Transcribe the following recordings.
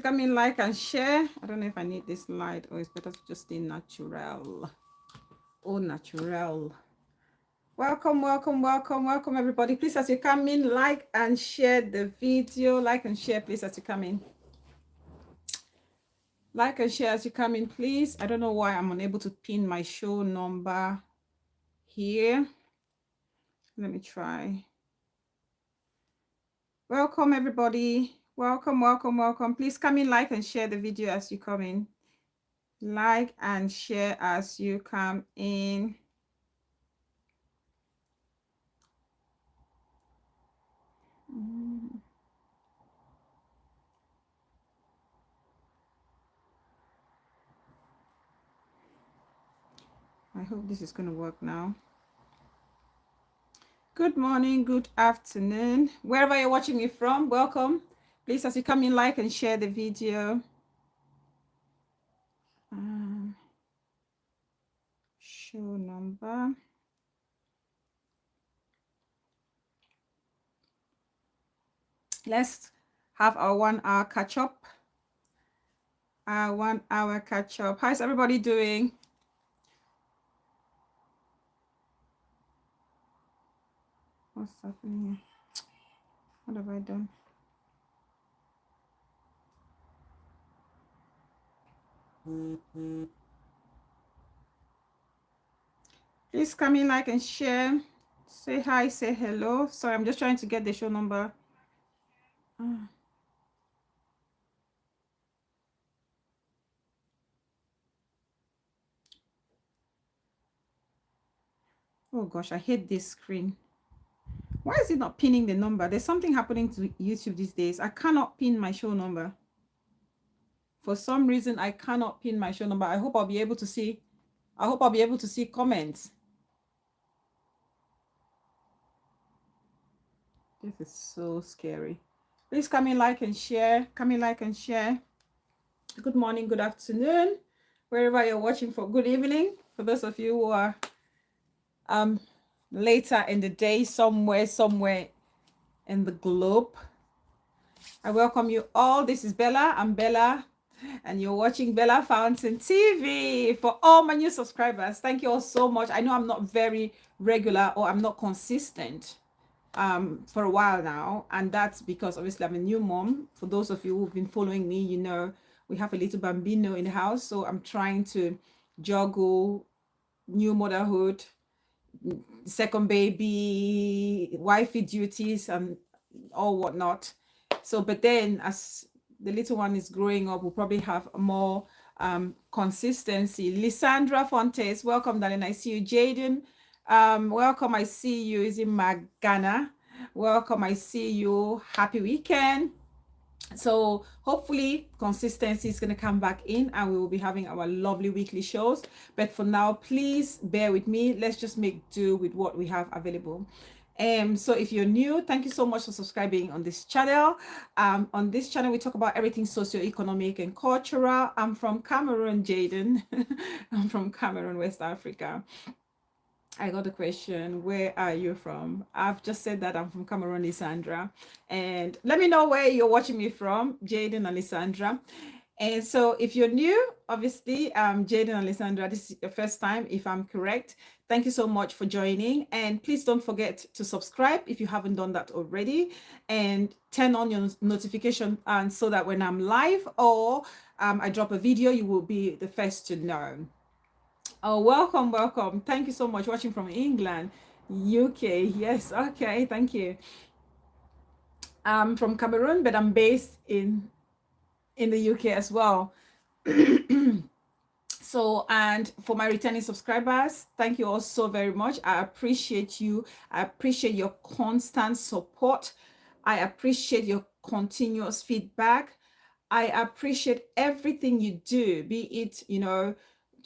come in, like and share. I don't know if I need this light or it's better to just stay natural. Oh, natural. Welcome, everybody. Please, as you come in, like and share the video. Like and share, please, as you come in. Like and share as you come in, please. I don't know why I'm unable to pin my show number here. Let me try. Welcome, everybody. Welcome. Please come in, like and share the video as you come in. Like and share as you come in. I hope this is going to work now. Good morning, good afternoon. Wherever you're watching me from, welcome. Please, as you come in, like and share the video. Show number. Let's have our 1 hour catch up. Our 1 hour catch up. How's everybody doing? What's happening here? What have I done? Please come in, like and share. Say hi, say hello. Sorry, I'm just trying to get the show number. Oh gosh, I hate this screen. Why is it not pinning the number? There's something happening to YouTube these days. I cannot pin my show number. For some reason, I cannot pin my show number. I hope I'll be able to see. I hope I'll be able to see comments. This is so scary. Please come in, like and share. Come in, like and share. Good morning, good afternoon, wherever you're watching. For good evening for those of you who are later in the day, somewhere in the globe. I welcome you all. This is Bella. I'm Bella, and you're watching Bella Fountain TV. For all my new subscribers, thank you all so much. I know I'm not very regular or I'm not consistent for a while now, and that's because obviously I'm a new mom. For those of you who've been following me, you know we have a little bambino in the house, so I'm trying to juggle new motherhood, second baby, wifey duties, and all whatnot. So, but then as the little one is growing up, we'll probably have more consistency. Lysandra Fontes, welcome, darling. I see you. Jaden, welcome. I see you. Is it Magana? Welcome. I see you. Happy weekend. So hopefully consistency is going to come back in and we will be having our lovely weekly shows. But for now, please bear with me. Let's just make do with what we have available. So if you're new, thank you so much for subscribing on this channel. On this channel, we talk about everything socio-economic and cultural. I'm from Cameroon, Jaden. I'm from Cameroon, West Africa. I got a question. Where are you from? I've just said that I'm from Cameroon, Lysandra. And let me know where you're watching me from, Jaden and Lysandra. And so if you're new, obviously, Jaden and Lysandra, this is your first time, if I'm correct. Thank you so much for joining. And please don't forget to subscribe if you haven't done that already. And turn on your notification and so that when I'm live or I drop a video, you will be the first to know. Oh, welcome. Thank you so much. Watching from England, UK. Yes, okay, thank you. I'm from Cameroon, but I'm based in the UK as well. So, and for my returning subscribers, thank you all so very much. I appreciate you. I appreciate your constant support. I appreciate your continuous feedback. I appreciate everything you do, be it,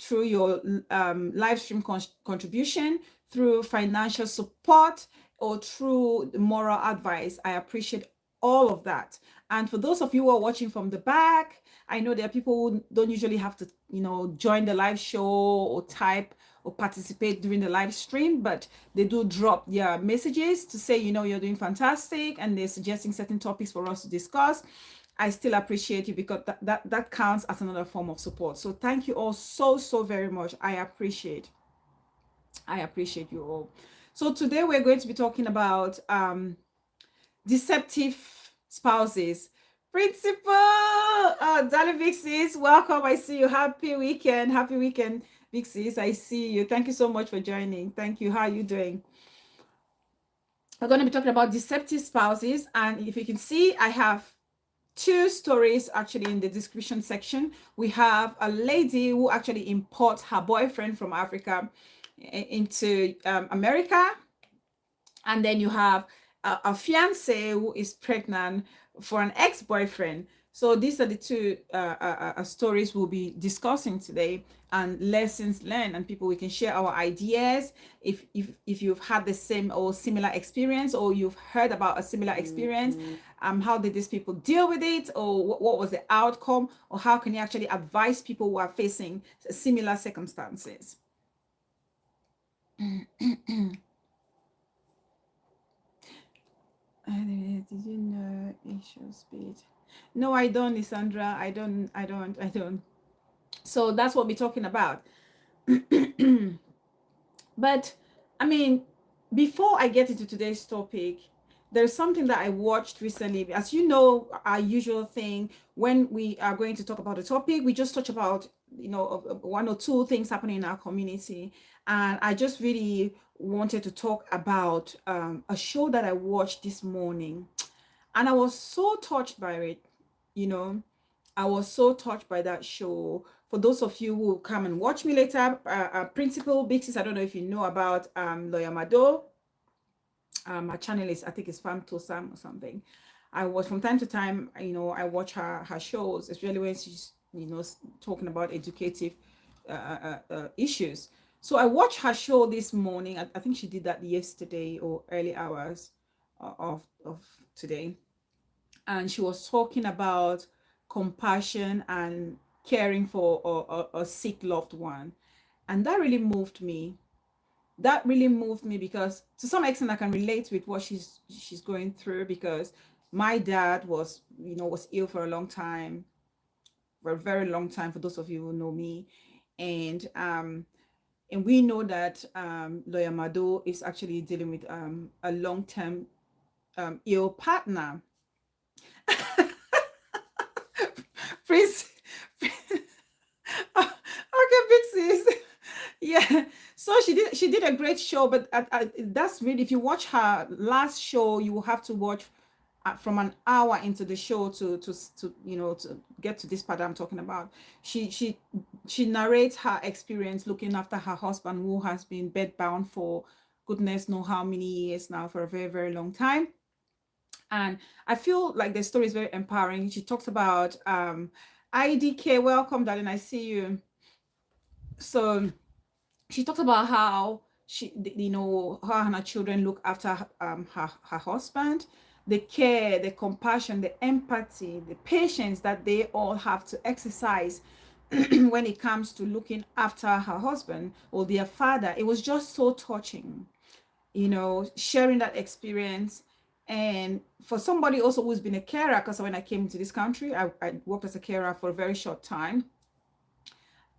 through your live stream contribution, through financial support, or through moral advice. I appreciate all of that. And for those of you who are watching from the back, I know there are people who don't usually have to, join the live show or type or participate during the live stream, but they do drop their messages to say, you're doing fantastic, and they're suggesting certain topics for us to discuss. I still appreciate you, because that counts as another form of support. So thank you all so very much. I appreciate you all. So today we're going to be talking about deceptive spouses. Principal, darling Vixis, welcome. I see you. Happy weekend, Vixis. I see you. Thank you so much for joining. Thank you. How are you doing? We're going to be talking about deceptive spouses, and if you can see, I have two stories actually in the description section. We have a lady who actually imports her boyfriend from Africa into America, and then you have a fiance who is pregnant for an ex-boyfriend. So these are the two stories we'll be discussing today, and lessons learned, and people, we can share our ideas if you've had the same or similar experience, or you've heard about a similar experience. How did these people deal with it, or what was the outcome, or how can you actually advise people who are facing similar circumstances? Did you know it shows speed? No, I don't, Lissandra. I don't. So that's what we're talking about. But I mean, before I get into today's topic, there's something that I watched recently. As you know, our usual thing when we are going to talk about a topic, we just touch about, you know, one or two things happening in our community. And I just really wanted to talk about a show that I watched this morning, and I was so touched by it. You know, I was so touched by that show. For those of you who come and watch me later, Principal Bixis, I don't know if you know about Lawyer Mado. Her channel is, I think it's Fam to Sam or something. I watch from time to time, you know, I watch her shows, especially when she's, you know, talking about educative issues. So I watched her show this morning. I think she did that yesterday or early hours of today. And she was talking about compassion and caring for a sick loved one. And that really moved me. That really moved me because to some extent I can relate with what she's going through, because my dad was, you know, was ill for a long time, for a very long time, for those of you who know me. And we know that Lawyer Mado is actually dealing with a long-term ill partner. Please. Okay, Pixies. Yeah, so she did a great show, but that's really, if you watch her last show, you will have to watch from an hour into the show to you know, to get to this part I'm talking about. She narrates her experience looking after her husband, who has been bedbound for goodness know how many years now, for a very long time. And I feel like the story is very empowering. She talks about IDK. Welcome, darling. I see you. So she talked about how she, you know, her and her children look after her husband, the care, the compassion, the empathy, the patience that they all have to exercise when it comes to looking after her husband or their father. It was just so touching, you know, sharing that experience. And for somebody also who's been a carer, because when I came into this country, I worked as a carer for a very short time.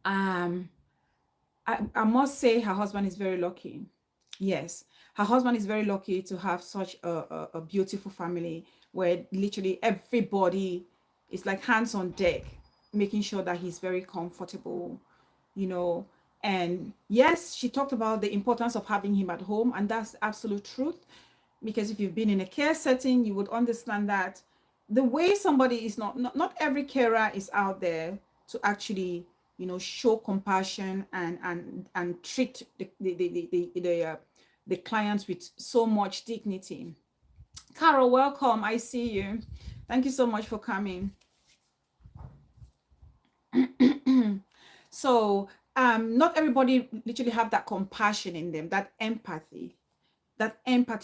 I must say her husband is very lucky. Yes, her husband is very lucky to have such a beautiful family where literally everybody is like hands on deck, making sure that he's very comfortable, you know. And yes, she talked about the importance of having him at home, and that's absolute truth. Because if you've been in a care setting, you would understand that the way somebody is not every carer is out there to actually, you know, show compassion and treat the clients with so much dignity. Carol, welcome. I see you. Thank you so much for coming. So not everybody literally have that compassion in them, that empathy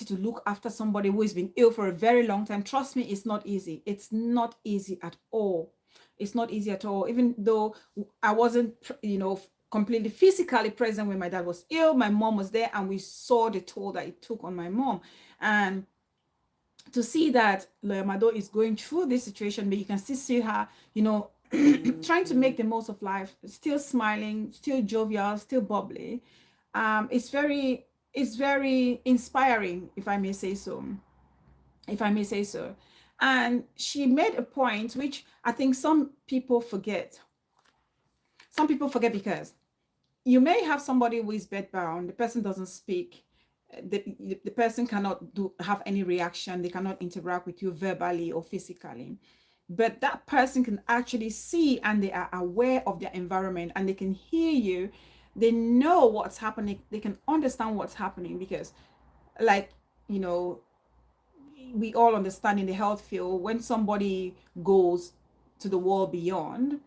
to look after somebody who has been ill for a very long time. Trust me, it's not easy. It's not easy at all. It's not easy at all. Even though I wasn't, you know, completely physically present when my dad was ill, my mom was there, and we saw the toll that it took on my mom. And to see that Mado is going through this situation, but you can still see her, trying to make the most of life, still smiling, still jovial, still bubbly. It's very inspiring, if I may say so. If I may say so. And she made a point which I think some people forget. Some people forget because you may have somebody who is bedbound, the person doesn't speak, the person cannot have any reaction, they cannot interact with you verbally or physically, but that person can actually see and they are aware of their environment and they can hear you, they know what's happening, they can understand what's happening because, like, you know we all understand in the health field, when somebody goes to the world beyond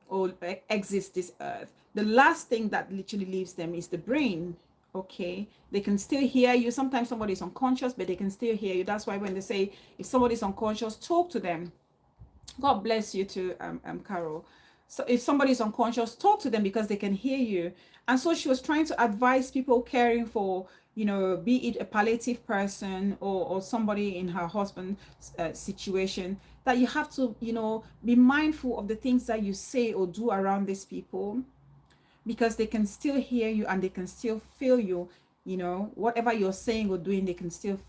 or exits this earth, the last thing that literally leaves them is the brain. Okay, they can still hear you. Sometimes somebody's unconscious, but they can still hear you. That's why when they say if somebody's unconscious, talk to them. God bless you too, Carol. So if somebody's unconscious, talk to them because they can hear you. And so she was trying to advise people caring for, be it a palliative person or somebody in her husband's situation, that you have to, be mindful of the things that you say or do around these people because they can still hear you and they can still feel you. Whatever you're saying or doing, they can still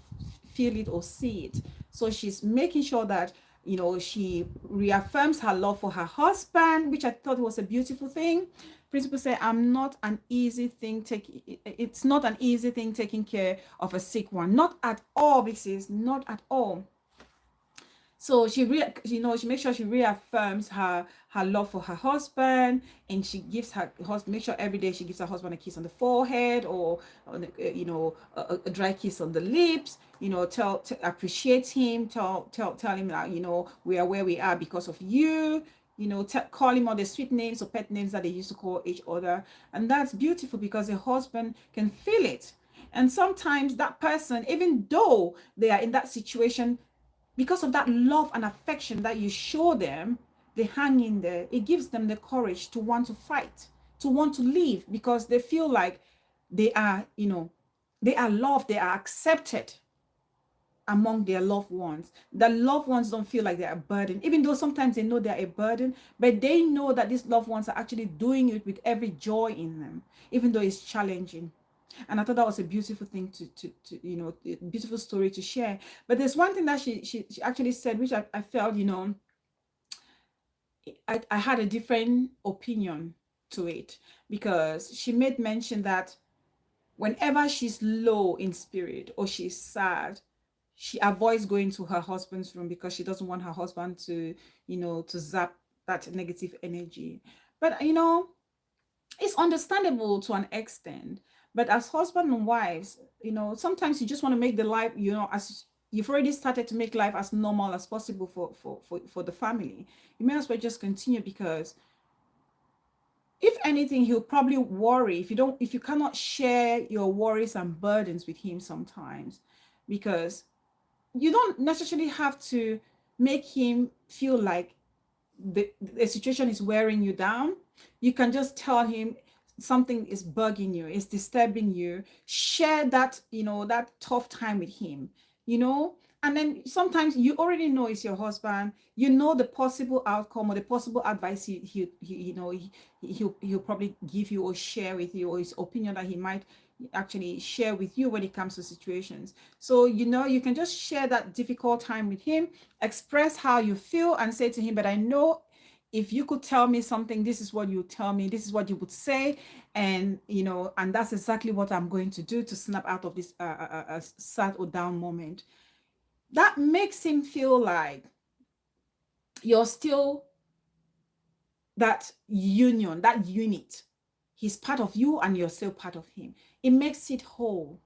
feel it or see it. So she's making sure that, she reaffirms her love for her husband, which I thought was a beautiful thing. Principal said, it's not an easy thing taking care of a sick one. Not at all, this not at all. So she makes sure she reaffirms her love for her husband, and she gives her husband, make sure every day she gives her husband a kiss on the forehead or on a dry kiss on the lips. Appreciate him, tell him that we are where we are because of you. Call him all the sweet names or pet names that they used to call each other, and that's beautiful because the husband can feel it. And sometimes that person, even though they are in that situation, because of that love and affection that you show them, they hang in there. It gives them the courage to want to fight, to want to live, because they feel like they are, they are loved, they are accepted among their loved ones. The loved ones don't feel like they're a burden, even though sometimes they know they're a burden, but they know that these loved ones are actually doing it with every joy in them, even though it's challenging. And I thought that was a beautiful thing to beautiful story to share. But there's one thing that she actually said, which I felt, I had a different opinion to it, because she made mention that whenever she's low in spirit or she's sad, she avoids going to her husband's room because she doesn't want her husband to, to zap that negative energy. But it's understandable to an extent, but as husband and wives, sometimes you just want to make the life, as you've already started to make life as normal as possible for the family. You may as well just continue, because if anything, he'll probably worry if you cannot share your worries and burdens with him sometimes, because you don't necessarily have to make him feel like the situation is wearing you down. You can just tell him something is bugging you, is disturbing you. Share that, that tough time with him, and then sometimes you already know it's your husband. You know the possible outcome or the possible advice he'll probably give you or share with you, or his opinion that he might actually share with you when it comes to situations. So you can just share that difficult time with him, express how you feel, and say to him, but I know if you could tell me something, this is what you tell me, this is what you would say, and and that's exactly what I'm going to do to snap out of this sad or down moment. That makes him feel like you're still that union, that unit. He's part of you and you're still part of him. It makes it whole.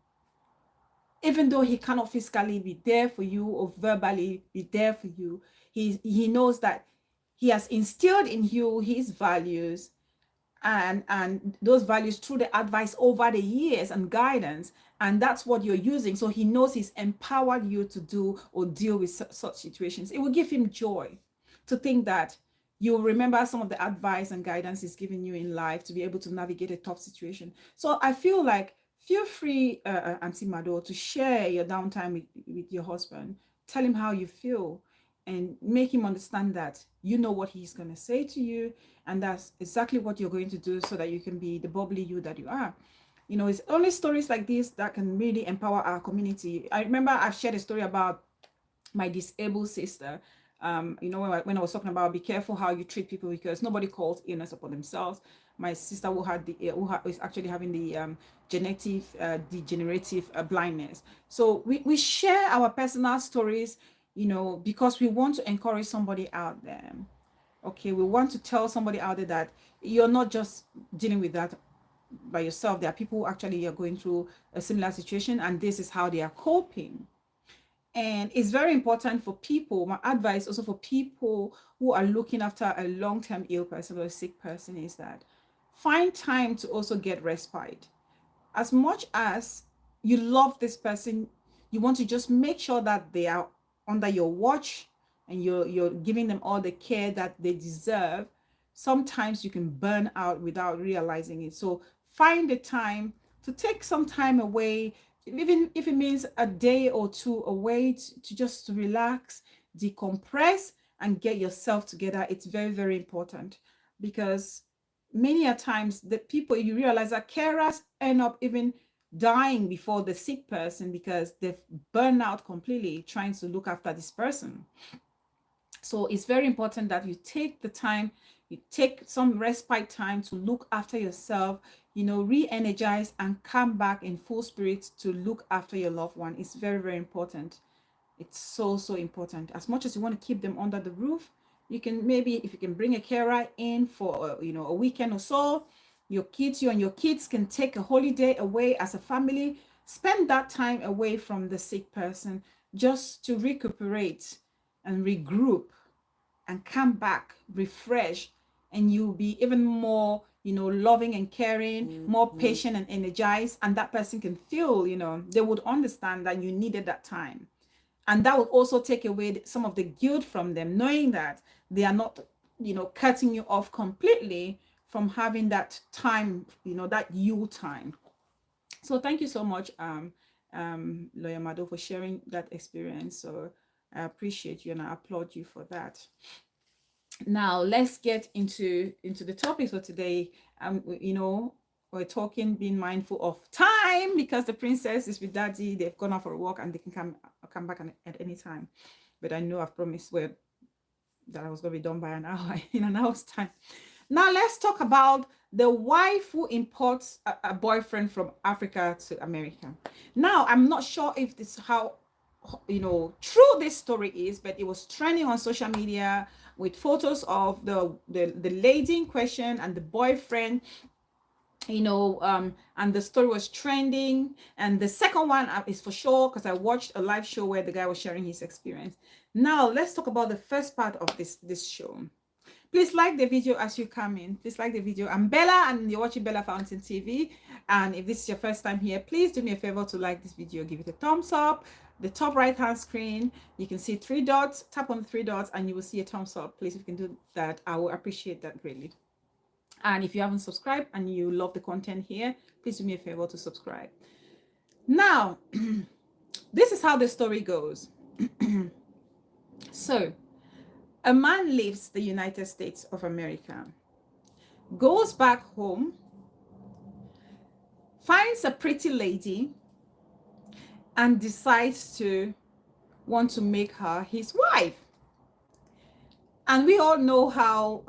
Even though he cannot physically be there for you or verbally be there for you, he knows that he has instilled in you his values, and those values through the advice over the years and guidance, and that's what you're using. So he knows he's empowered you to do or deal with such situations. It will give him joy to think that you'll remember some of the advice and guidance he's given you in life to be able to navigate a tough situation. So I feel like, feel free, Auntie Mado, to share your downtime with your husband. tell him how you feel and make him understand that you know what he's going to say to you, and that's exactly what you're going to do so that you can be the bubbly you that you are. You know, it's only stories like this that can really empower our community. I remember I've shared a story about my disabled sister. You know, when I was talking about be careful how you treat people, because nobody calls illness upon themselves. My sister who had the is actually having the genetic degenerative blindness. So we share our personal stories, you know, because we want to encourage somebody out there. Okay, we want to tell somebody out there that you're not just dealing with that by yourself. There are people who actually are going through a similar situation, and this is how they are coping. And it's very important for people, my advice also for people who are looking after a long-term ill person or a sick person, is that find time to also get respite. As much as you love this person, you want to just make sure that they are under your watch and you're giving them all the care that they deserve. Sometimes you can burn out without realizing it. So find the time to take some time away, even if it means a day or two away, to just to relax, decompress, and get yourself together. It's very, very important, because many a times the people, you realize that carers end up even dying before the sick person because they've burned out completely trying to look after this person. So it's very important that you take the time, you take some respite time to look after yourself, you know, re-energize and come back in full spirit to look after your loved one. It's very, very important. It's so, so important. As much as you want to keep them under the roof, you can, maybe if you can bring a carer in for you know, a weekend or so, you and your kids can take a holiday away as a family, spend that time away from the sick person just to recuperate and regroup and come back refreshed, and you'll be even more, you know, loving and caring, more patient and energized, and that person can feel, you know, they would understand that you needed that time. And that would also take away some of the guilt from them, knowing that they are not, you know, cutting you off completely from having that time, you know, that you time. So thank you so much, Lawyer Mado, for sharing that experience. So I appreciate you and I applaud you for that. Now let's get into the topics for today. You know, we're talking being mindful of time, because the princess is with daddy. They've gone out for a walk and they can come back at any time. But I know I've promised that I was going to be done by an hour, in an hour's time. Now let's talk about the wife who imports a boyfriend from Africa to America. Now I'm not sure if this is how, you know, true this story is, but it was trending on social media with photos of the lady in question and the boyfriend, you know, and the story was trending. And the second one is for sure, because I watched a live show where the guy was sharing his experience. Now let's talk about the first part of this show. Please like the video as you come in. Please like the video. I'm Bella and you're watching Bella Fountain TV. And if this is your first time here, please do me a favor to like this video. Give it a thumbs up. The top right hand screen, you can see 3 dots. Tap on the 3 dots and you will see a thumbs up. Please, if you can do that, I will appreciate that greatly. And if you haven't subscribed and you love the content here, please do me a favor to subscribe. Now, this is how the story goes. So, a man leaves the United States of America, goes back home, finds a pretty lady, and decides to want to make her his wife. And we all know how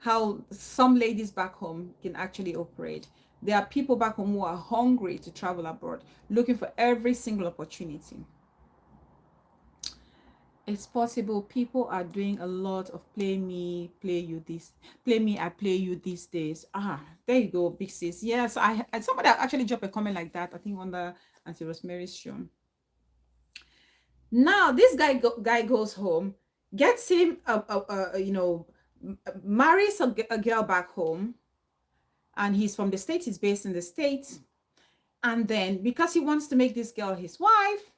how some ladies back home can actually operate. There are people back home who are hungry to travel abroad, looking for every single opportunity. It's possible people are doing a lot of play me, play you this, play me, I play you these days. There you go, big sis. Yes, I somebody actually dropped a comment like that, I think on the Auntie Rosemary's show. Now this guy goes home, gets him you know, marries a girl back home, and he's from the States, he's based in the States. And then because he wants to make this girl his wife,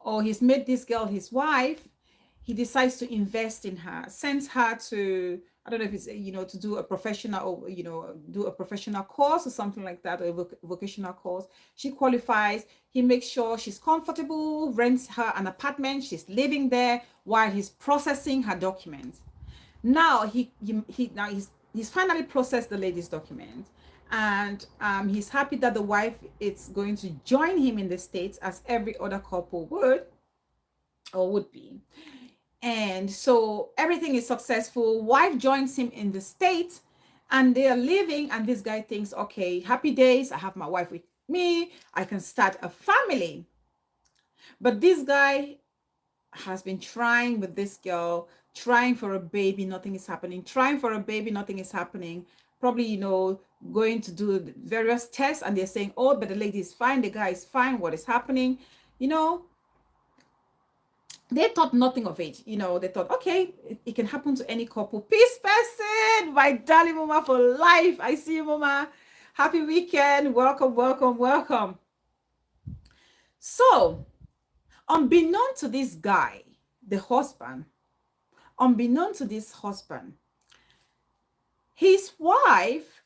or he's made this girl his wife, he decides to invest in her, sends her to, I don't know if it's, to do a professional, or, do a professional course or something like that, or a vocational course. She qualifies. He makes sure she's comfortable, rents her an apartment. She's living there while he's processing her documents. Now he's finally processed the lady's document, and he's happy that the wife is going to join him in the States as every other couple would or would be. And so everything is successful. Wife joins him in the States and they are living. And this guy thinks, okay, happy days. I have my wife with me. I can start a family. But this guy has been trying with this girl, trying for a baby. Nothing is happening. Trying for a baby. Nothing is happening. Probably, going to do various tests. And they're saying, oh, but the lady is fine. The guy is fine. What is happening? They thought nothing of it. They thought, okay, it can happen to any couple. Peace person, my darling mama for life. I see you, mama. Happy weekend. Welcome, welcome, welcome. So, unbeknown to this guy, the husband, his wife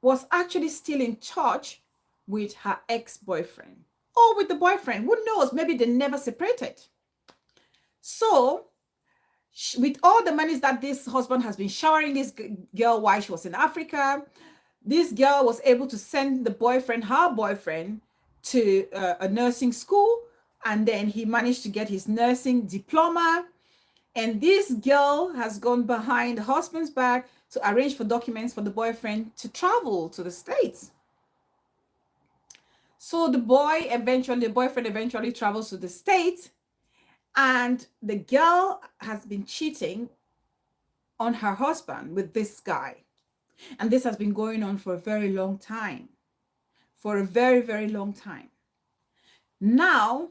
was actually still in touch with her ex-boyfriend or with the boyfriend. Who knows? Maybe they never separated. So, with all the monies that this husband has been showering this girl while she was in Africa, this girl was able to send her boyfriend, to a nursing school, and then he managed to get his nursing diploma. And this girl has gone behind the husband's back to arrange for documents for the boyfriend to travel to the States. So the boyfriend eventually travels to the States. And the girl has been cheating on her husband with this guy. And this has been going on for a very long time. For a very, very long time. Now,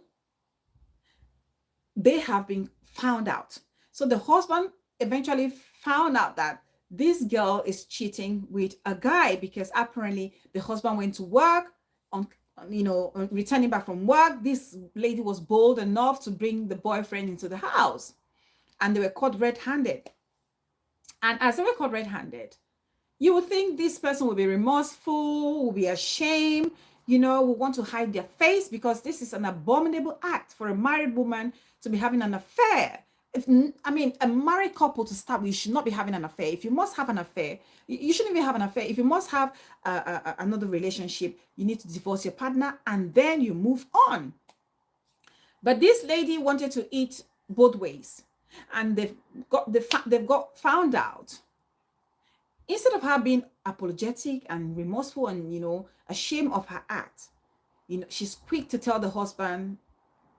they have been found out. So the husband eventually found out that this girl is cheating with a guy because apparently the husband went to work on returning back from work. This lady was bold enough to bring the boyfriend into the house, and they were caught red-handed. And as they were caught red-handed, you would think this person will be remorseful, will be ashamed, will want to hide their face, because this is an abominable act for a married woman to be having an affair. A married couple, to start with, you should not be having an affair. If you must have an affair, you shouldn't even have an affair. If you must have another relationship, you need to divorce your partner and then you move on. But this lady wanted to eat both ways, and they've got found out. Instead of her being apologetic and remorseful and ashamed of her act, she's quick to tell the husband,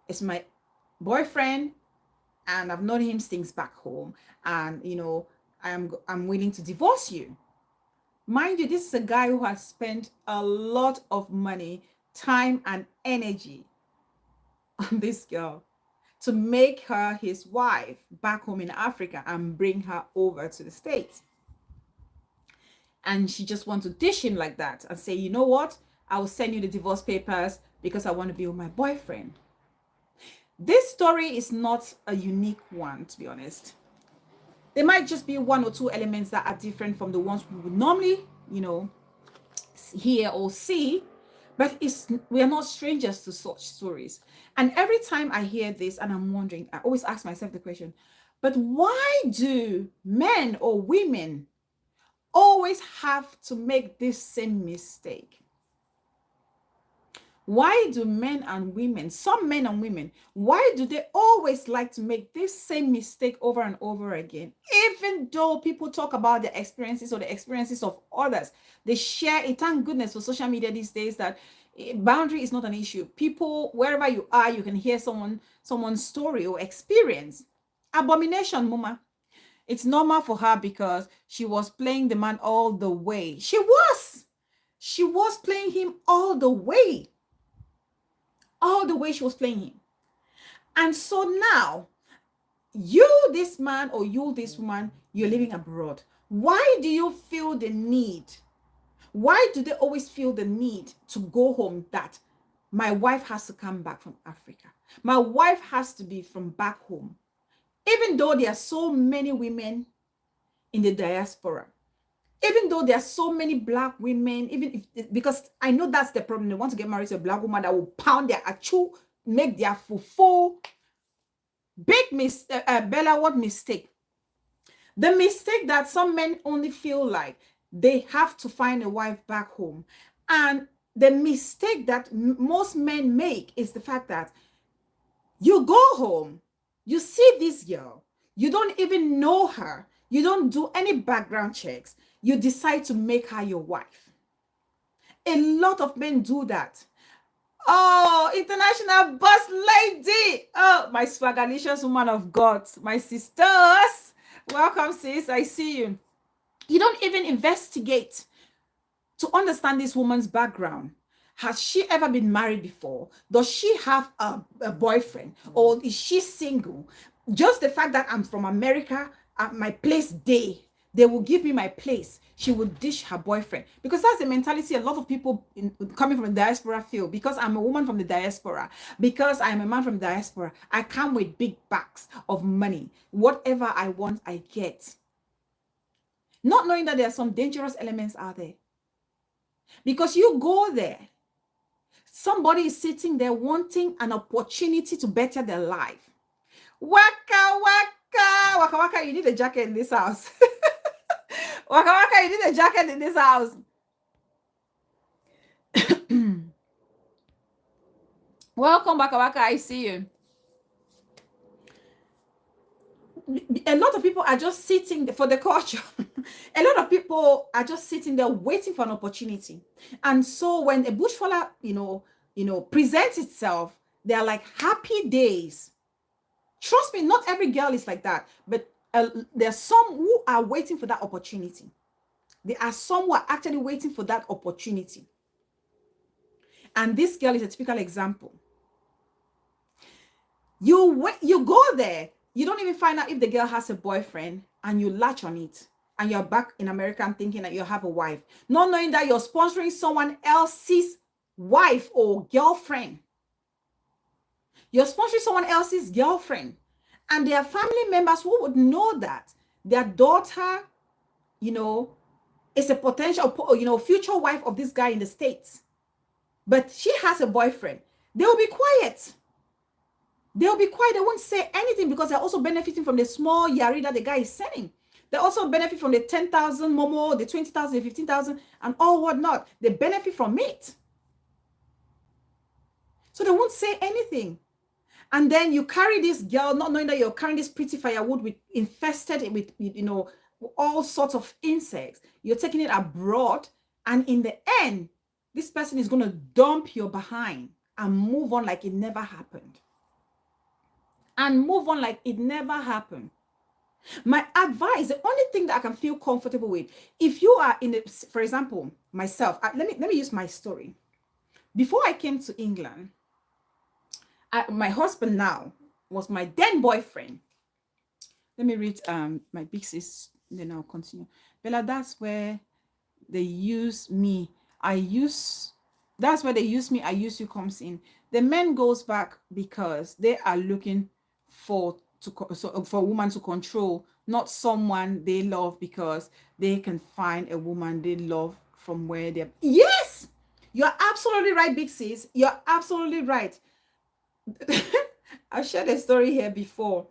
it's my boyfriend, and I've known him since back home, and I'm willing to divorce you. Mind you, this is a guy who has spent a lot of money, time, and energy on this girl to make her his wife back home in Africa and bring her over to the States. And she just wants to dish him like that and say, you know what? I will send you the divorce papers because I want to be with my boyfriend. This story is not a unique one, to be honest. There might just be one or two elements that are different from the ones we would normally, hear or see, but we are not strangers to such stories. And every time I hear this and I'm wondering, I always ask myself the question, but why do men or women always have to make this same mistake? Why do men and women, some men and women, why do they always like to make this same mistake over and over again? Even though people talk about their experiences or the experiences of others, they share it. Thank goodness for social media these days that boundary is not an issue. People, wherever you are, you can hear someone's story or experience. Abomination, mama. It's normal for her because she was playing the man all the way. She was playing him all the way. All the way she was playing him. And so now, you, this man, or you, this woman, you're living abroad. Why do you feel the need? Why do they always feel the need to go home, that my wife has to come back from Africa? My wife has to be from back home. Even though there are so many women in the diaspora, even though there are so many black women, even if, because I know that's the problem. They want to get married to a black woman that will pound their achu, make their fufu. Big mistake, Bella, what mistake? The mistake that some men only feel like they have to find a wife back home. And the mistake that most men make is the fact that you go home, you see this girl, you don't even know her, you don't do any background checks, you decide to make her your wife. A lot of men do that. Oh, international boss lady. Oh, my swagalicious woman of God, my sisters. Welcome, sis. I see you. You don't even investigate to understand this woman's background. Has she ever been married before? Does she have a boyfriend? Or is she single? Just the fact that I'm from America, at my place they will give me my place. She will dish her boyfriend. Because that's the mentality a lot of people coming from the diaspora feel. Because I'm a woman from the diaspora, because I'm a man from the diaspora, I come with big bags of money. Whatever I want, I get. Not knowing that there are some dangerous elements out there. Because you go there, somebody is sitting there wanting an opportunity to better their life. Waka waka, waka waka, you need a jacket in this house. Waka waka, you need a jacket in this house. Welcome, Waka waka, I see you. A lot of people are just sitting for the culture. A lot of people are just sitting there waiting for an opportunity. And so when a bushfalla, presents itself, they are like happy days. Trust me, not every girl is like that, but there are some who are waiting for that opportunity. There are some who are actually waiting for that opportunity. And this girl is a typical example. You go there, you don't even find out if the girl has a boyfriend, and you latch on it. And you're back in America and thinking that you have a wife, not knowing that you're sponsoring someone else's wife or girlfriend. You're sponsoring someone else's girlfriend. And there are family members who would know that their daughter, is a potential, future wife of this guy in the States. But she has a boyfriend. They'll be quiet. They'll be quiet. They won't say anything because they're also benefiting from the small yari that the guy is sending. They also benefit from the 10,000 momo, the 20,000, the 15,000, and all whatnot. They benefit from it. So they won't say anything. And then you carry this girl, not knowing that you're carrying this pretty firewood infested with, all sorts of insects. You're taking it abroad. And in the end, this person is going to dump your behind and move on like it never happened. And move on like it never happened. My advice, the only thing that I can feel comfortable with, if you are for example, myself, let me use my story. Before I came to England, my husband now was my then boyfriend. Let me read my big sis, then I'll continue. Bella, that's where they use me. That's where they use me, I use you comes in. The men goes back because they are looking for a woman to control, not someone they love because they can find a woman they love from where they're. Yes, you're absolutely right, big sis. You're absolutely right. I've shared a story here before,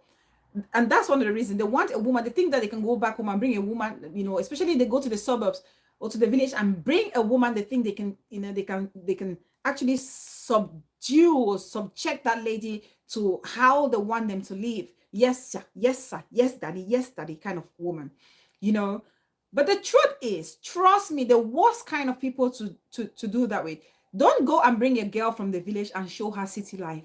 and that's one of the reasons they want a woman. They think that they can go back home and bring a woman, especially if they go to the suburbs or to the village and bring a woman. They think they can, they can actually subdue or subject that lady to how they want them to live. Yes, sir. Yes, sir. Yes, daddy, kind of woman, But the truth is, trust me, the worst kind of people to do that with. Don't go and bring a girl from the village and show her city life.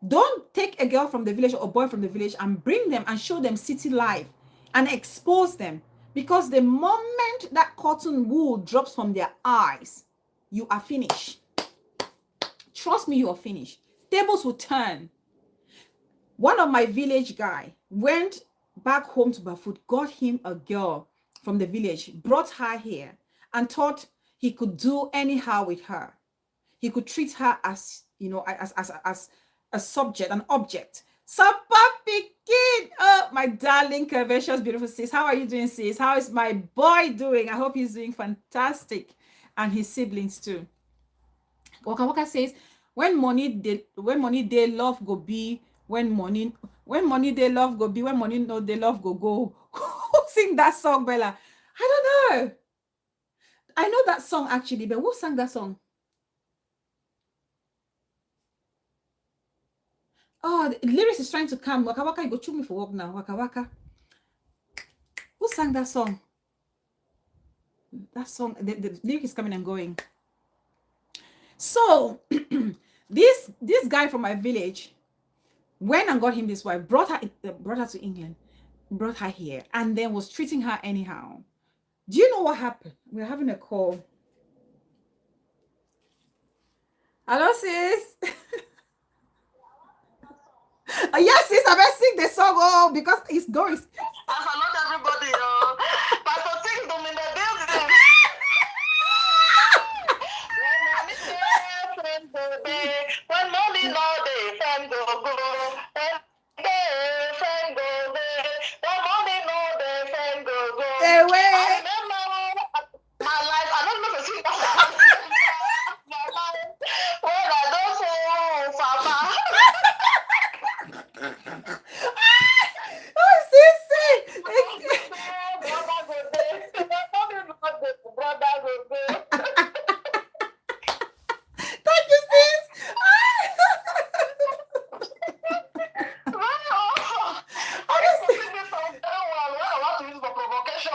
Don't take a girl from the village or a boy from the village and bring them and show them city life and expose them. Because the moment that cotton wool drops from their eyes, you are finished. Trust me, you are finished. Tables will turn. One of my village guy went back home to Bafut, got him a girl from the village, brought her here, and thought he could do anyhow with her. He could treat her as, as a subject, an object, Puppy kid. Oh, my darling, curvaceous, beautiful sis. How are you doing, sis? How is my boy doing? I hope he's doing fantastic. And his siblings too. Waka Waka says, when money they love go be, when money they love go be, when money no they love go go. Who sing that song, Bella? I don't know. I know that song actually, but who sang that song? Oh, the lyrics is trying to come. Waka Waka, you go choose me for work now. Waka Waka. Who sang that song? That song, the lyric is coming and going. So this guy from my village went and got him this wife, brought her to England, brought her here, and then was treating her anyhow. Do you know what happened? We're having a call. Hello, sis. Yes, sis, I better sing the song. Oh, because it's going. I salute everybody. Pastor Things don't mean the building. When money no day, friend go go. Friend go day. When money no day, friend go go. Hey, wait. I remember my life. I don't know if I sing that. My life when I don't say Papa. Oh, sis, thank you, sis.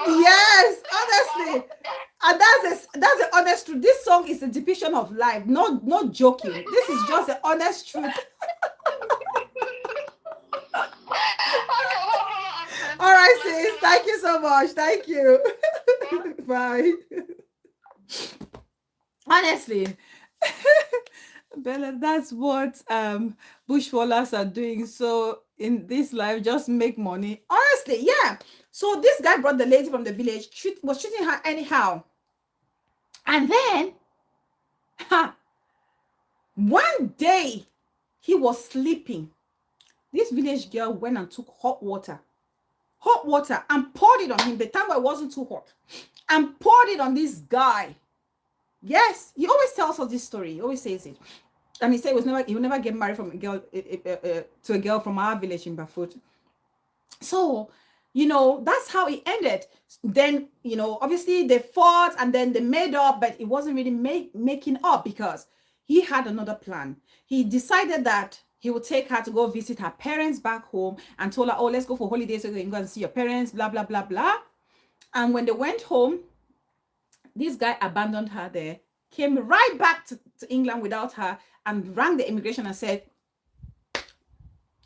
Yes, honestly. And that's the honest truth. This song is a depiction of life, not joking. This is just the honest truth. All right, sis. Thank you so much. Thank you. Bye. Honestly, Bella, that's what bushwallers are doing. So in this life, just make money. Honestly, yeah. So this guy brought the lady from the village, was treating her anyhow. And then one day he was sleeping. This village girl went and took hot water, and poured it on him. The time where it wasn't too hot, and poured it on this guy. Yes, he always tells us this story. He always says it, and he said he will never get married from a girl to a girl from our village in Bafut. So, that's how it ended. Then, obviously they fought and then they made up, but it wasn't really making up because he had another plan. He decided that he would take her to go visit her parents back home and told her, oh, let's go for holidays so you can go and see your parents, blah, blah, blah, blah. And when they went home, this guy abandoned her there, came right back to England without her, and rang the immigration and said,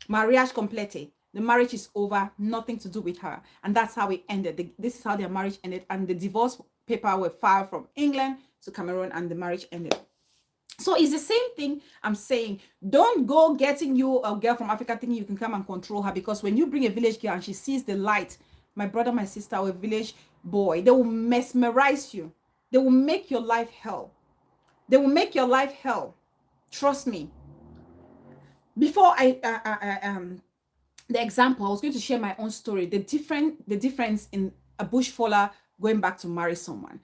mariage complete. The marriage is over, nothing to do with her. And that's how it ended. This is how their marriage ended. And the divorce paper were filed from England to Cameroon, and the marriage ended. So it's the same thing I'm saying. Don't go getting you a girl from Africa thinking you can come and control her, because when you bring a village girl and she sees the light, my brother, my sister, or a village boy, they will mesmerize you. They will make your life hell. They will make your life hell. Trust me. Before the example, I was going to share my own story. The difference in a bushfaller going back to marry someone.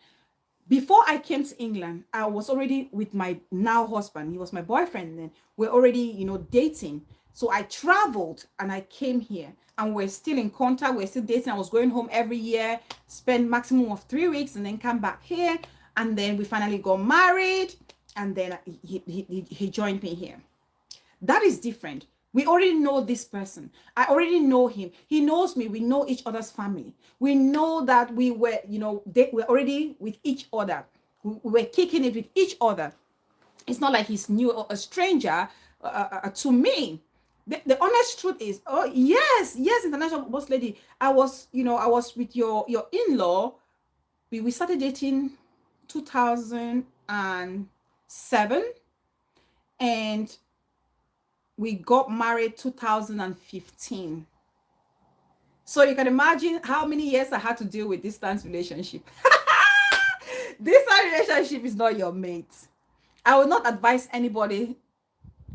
Before I came to England, I was already with my now husband. He was my boyfriend then. We're already, dating. So I traveled and I came here, and we're still in contact. We're still dating. I was going home every year, spend maximum of 3 weeks, and then come back here. And then we finally got married, and then he joined me here. That is different. We already know this person. I already know him. He knows me. We know each other's family. We know that we were, we're already with each other. We were kicking it with each other. It's not like he's new or a stranger to me. The honest truth is, oh yes, international boss lady. I was with your in-law. We started dating 2007, and we got married 2015. So you can imagine how many years I had to deal with distance relationship. This relationship is not your mate. I will not advise anybody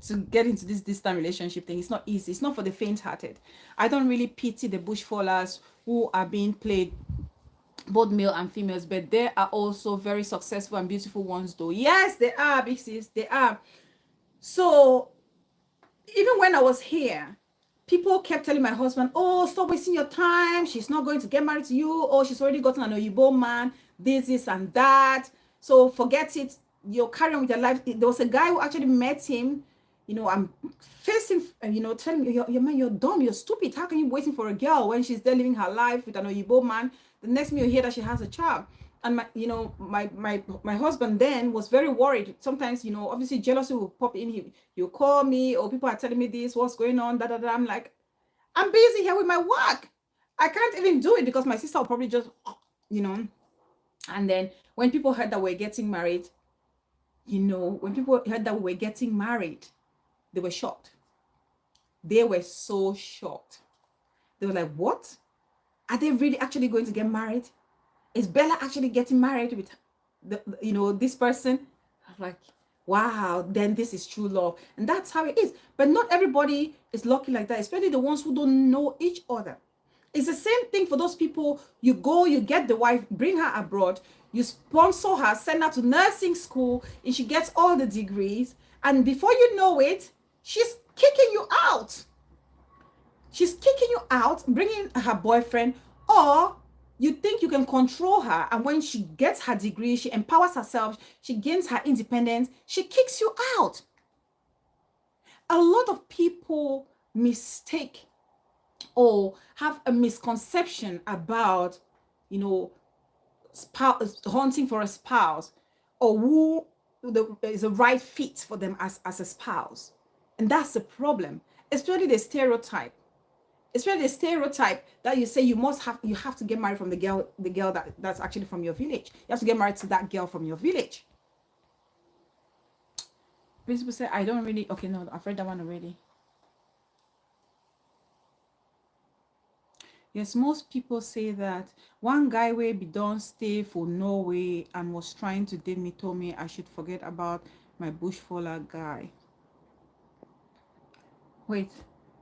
to get into this distant relationship thing. It's not easy. It's not for the faint-hearted. I don't really pity the bush fallers who are being played, both male and females, but there are also very successful and beautiful ones though. Yes, they are, big sis, they are. So even when I was here, people kept telling my husband, oh, stop wasting your time, she's not going to get married to you, oh, she's already gotten an Oyibo man, this and that, so forget it, you're carrying with your life. There was a guy who actually met him, I'm facing, telling me, your man, you're dumb, you're stupid, how can you be waiting for a girl when she's there living her life with an Oyibo man? The next minute you hear that she has a child. And my husband then was very worried. Sometimes, obviously jealousy will pop in. He'll call me, or people are telling me this, what's going on, da da da. I'm like, I'm busy here with my work. I can't even do it because my sister will probably just, And then when people heard that we're getting married, when people heard that we were getting married, they were shocked. They were so shocked. They were like, what? Are they really actually going to get married? Is Bella actually getting married with this person? I'm like, wow, then this is true love. And that's how it is. But not everybody is lucky like that, especially the ones who don't know each other. It's the same thing for those people. You go, you get the wife, bring her abroad, you sponsor her, send her to nursing school, and she gets all the degrees. And before you know it, she's kicking you out. She's kicking you out, bringing her boyfriend, or you think you can control her, and when she gets her degree, she empowers herself, she gains her independence, she kicks you out. A lot of people mistake or have a misconception about, hunting for a spouse, or who is the right fit for them as a spouse. And that's the problem, especially the stereotype. Especially the stereotype that you say you have to get married from the girl that's actually from your village. You have to get married to that girl from your village. People say, I don't really, okay, no, I've read that one already. Yes, most people say that. One guy will be done stay for Norway and was trying to date me, told me I should forget about my bushfaller guy. Wait.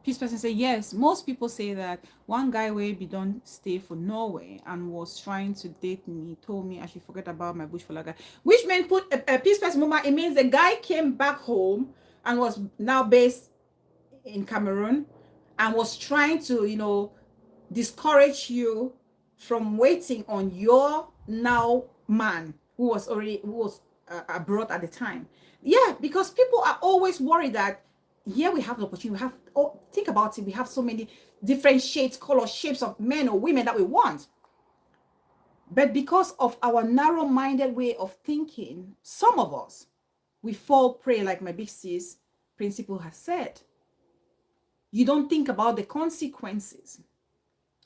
Peace person say, yes, most people say that. One guy will be done stay for Norway and was trying to date me, told me I should forget about my bushfaller guy. Which meant put a peace person moment, it means the guy came back home and was now based in Cameroon and was trying to, discourage you from waiting on your now man who was abroad at the time. Yeah, because people are always worried that here we have the opportunity. Think about it. We have so many different shades, colors, shapes of men or women that we want. But because of our narrow-minded way of thinking, some of us, we fall prey, like my big sis principal has said. You don't think about the consequences.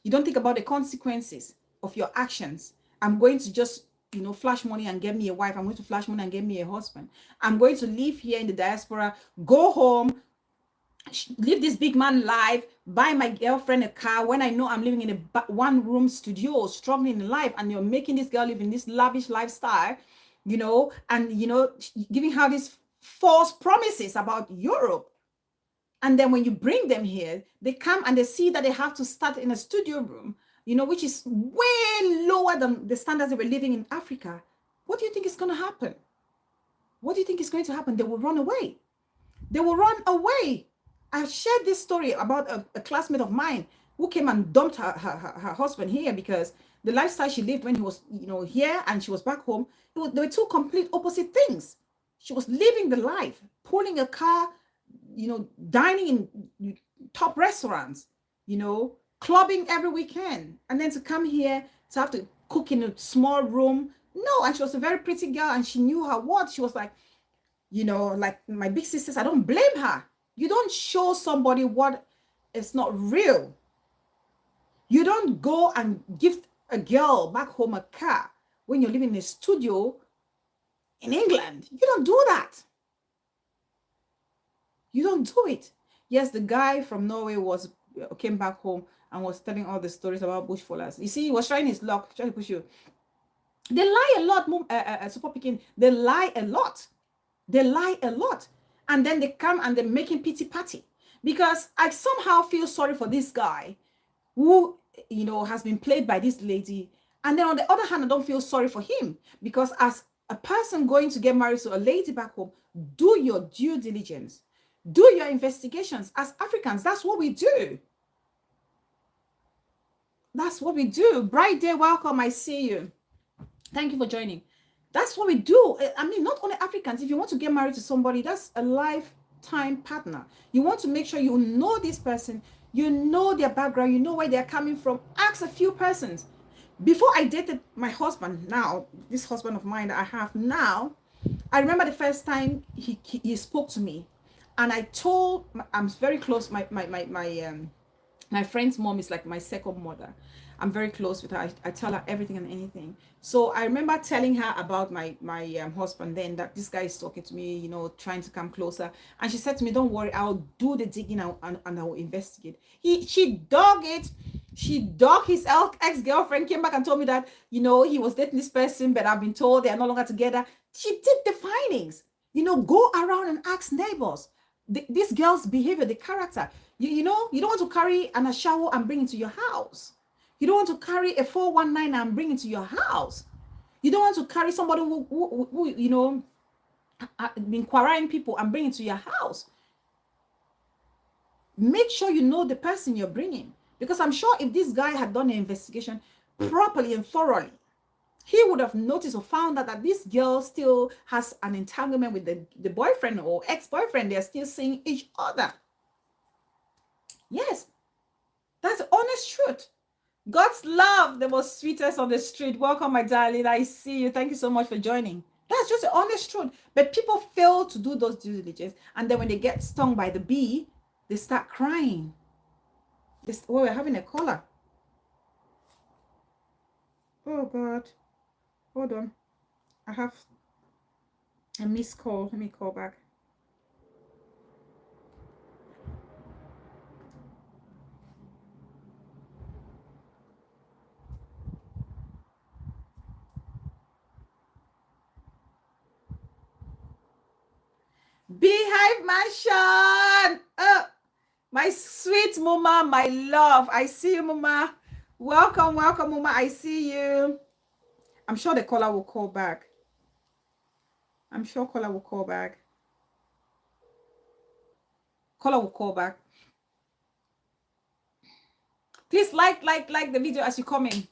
You don't think about the consequences of your actions. I'm going to just, flash money and get me a wife. I'm going to flash money and get me a husband. I'm going to live here in the diaspora, go home, live this big man life, buy my girlfriend a car when I know I'm living in a one-room studio, struggling in life, and you're making this girl live in this lavish lifestyle, and, giving her these false promises about Europe. And then when you bring them here, they come and they see that they have to start in a studio room, which is way lower than the standards they were living in Africa. What do you think is going to happen? What do you think is going to happen? They will run away. They will run away. I shared this story about a classmate of mine who came and dumped her husband here because the lifestyle she lived when he was, here and she was back home, they were two complete opposite things. She was living the life, pulling a car, dining in top restaurants, clubbing every weekend, and then to come here to have to cook in a small room. No, and she was a very pretty girl and she knew her worth. She was like, like my big sisters, I don't blame her. You don't show somebody what is not real. You don't go and give a girl back home a car when you're living in a studio in England. You don't do that. You don't do it. Yes, the guy from Norway came back home and was telling all the stories about bushfallers. You see, he was trying his luck, trying to push you. They lie a lot, Super Pekin. They lie a lot. They lie a lot. And then they come and they're making pity party. Because I somehow feel sorry for this guy who, has been played by this lady. And then on the other hand, I don't feel sorry for him, because as a person going to get married to a lady back home, do your due diligence, do your investigations. As Africans, that's what we do. That's what we do. Bright day, welcome. I see you. Thank you for joining. That's what we do. I mean, not only Africans. If you want to get married to somebody, that's a lifetime partner. You want to make sure you know this person, you know their background, you know where they're coming from. Ask a few persons. Before I dated my husband, now, this husband of mine that I have now, I remember the first time he spoke to me, and I told, I'm very close, my friend's mom is like my second mother. I'm very close with her. I tell her everything and anything. So I remember telling her about my husband then, that this guy is talking to me, trying to come closer. And she said to me, don't worry, I'll do the digging and I will investigate. She dug it. She dug his ex-girlfriend, came back and told me that, he was dating this person, but I've been told they are no longer together. She did the findings. Go around and ask neighbors. This girl's behavior, the character. You don't want to carry an ashawo and bring it to your house. You don't want to carry a 419 and bring it to your house. You don't want to carry somebody who been quarrying people and bring it to your house. Make sure you know the person you're bringing. Because I'm sure if this guy had done an investigation properly and thoroughly, he would have noticed or found out that this girl still has an entanglement with the boyfriend or ex-boyfriend. They're still seeing each other. Yes, that's the honest truth. God's love, the most sweetest on the street. Welcome, my darling. I see you. Thank you so much for joining. That's just the honest truth. But people fail to do those due diligence. And then when they get stung by the bee, they start crying. We're having a caller. Oh, God. Hold on. I have a missed call. Let me call back. Beehive Mansion. My sweet mama, my love. I see you, mama. Welcome, mama. I see you. I'm sure the caller will call back. Caller will call back. Please like the video as you come in.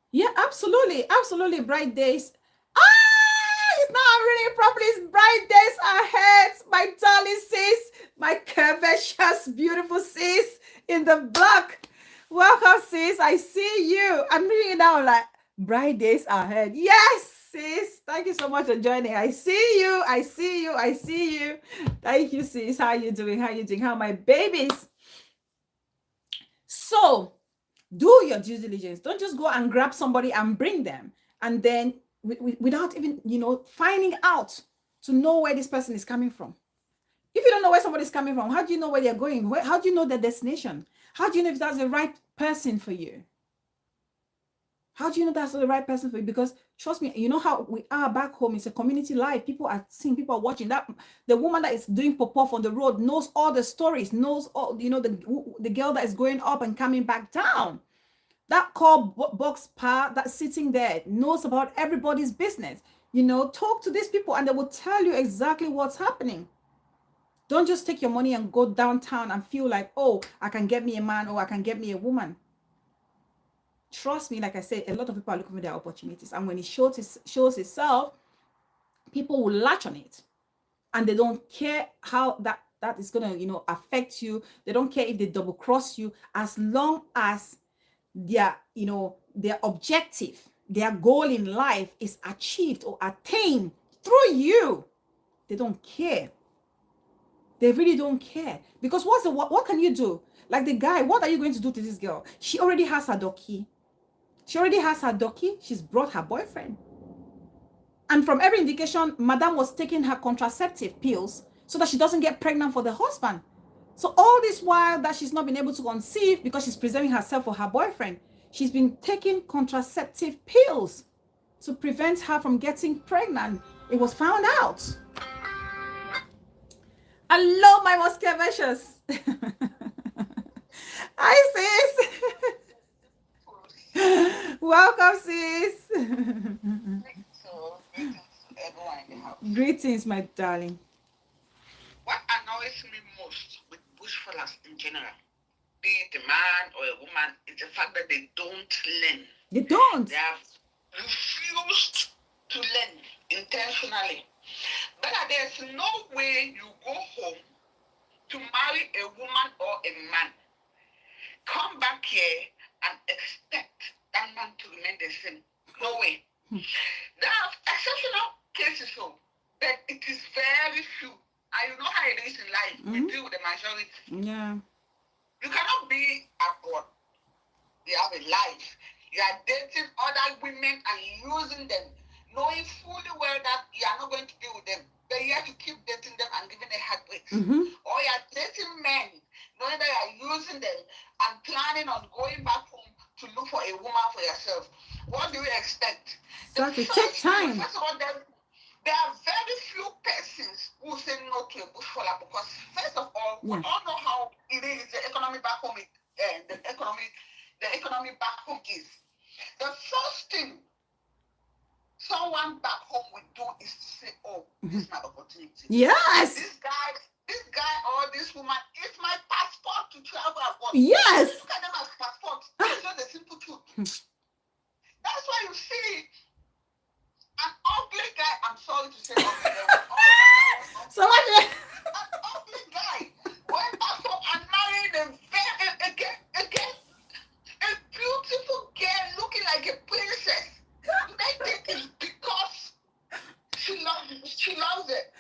Yeah, absolutely. Bright days. It's not reading properly. It's bright days ahead. My darling sis, my curvaceous, beautiful sis in the back. Welcome, sis. I see you. I'm reading it down like bright days ahead. Yes, sis. Thank you so much for joining. I see you. Thank you, sis. How you doing? How are my babies? So, do your due diligence. Don't just go and grab somebody and bring them, and then without even, finding out to know where this person is coming from. If you don't know where somebody is coming from, how do you know where they're going? How do you know their destination? How do you know if that's the right person for you? How do you know that's the right person for you? Because trust me, you know how we are back home. It's a community life. People are seeing, people are watching. That the woman that is doing pop-off on the road knows all the stories, knows all, the girl that is going up and coming back down. That call box pa that's sitting there knows about everybody's business. Talk to these people and they will tell you exactly what's happening. Don't just take your money and go downtown and feel like, oh, I can get me a man or I can get me a woman. Trust me, like I said, a lot of people are looking for their opportunities. And when it shows itself, people will latch on it. And they don't care how that is going to, affect you. They don't care if they double cross you, as long as their objective, their goal in life is achieved or attained through you. They don't care. They really don't care. Because what can you do? Like the guy, what are you going to do to this girl? She already has her dokie. She's brought her boyfriend. And from every indication, Madame was taking her contraceptive pills so that she doesn't get pregnant for the husband. So all this while that she's not been able to conceive because she's preserving herself for her boyfriend, she's been taking contraceptive pills to prevent her from getting pregnant. It was found out. Hello, my Moscovicious. Hi, sis. Welcome, sis. So, greetings to everyone in the house. Greetings, my darling. What annoys me most with bushfallers in general, be it a man or a woman, is the fact that they don't learn. They don't. They have refused to learn intentionally. But there's no way you go home to marry a woman or a man, come back here and expect that man to remain the same. No way. There are exceptional cases, but it is very few. And you know how it is in life. We deal with the majority. Yeah. You cannot be abroad. You have a life. You are dating other women and using them, knowing fully well that you are not going to be with them. But yet you keep dating them and giving a heartbreak. Or you are dating men, knowing that you are using them and planning on going back home to look for a woman for yourself. What do you expect? Exactly. Take time. First of all, there are very few persons who say no to a bushfaller because, first of all, we all know how it is. The economy back home, the economy back home is. The first thing someone back home will do is to say, "Oh, this is my opportunity." Yes. This guy or this woman is my passport to travel abroad. Yes. Look at them as passports. That's just the simple truth. That's why you see an ugly guy. I'm sorry to say ugly guy. So what? An ugly guy went back home and married a beautiful girl looking like a princess. Do they think it's because she loves it?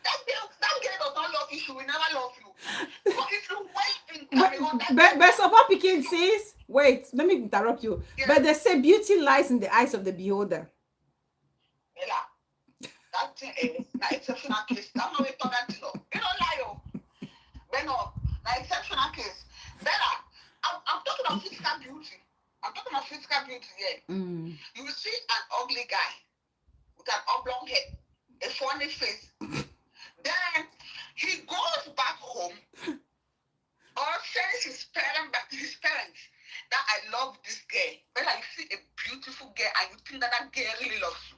That girl does not love you. She will never love you. But if you wait in Cameroon, but support picking says, wait, let me interrupt you. Yeah. But they say beauty lies in the eyes of the beholder. Yeah. That thing is an exceptional case. That's not what we're talking about. You don't lie. But no, an exceptional case. Better. I'm talking about physical beauty. I'm talking about physical beauty here. You will see an ugly guy with an oblong head, a funny face. Then he goes back home or sends his parents that I love this girl. But you see a beautiful girl and you think that girl really loves you.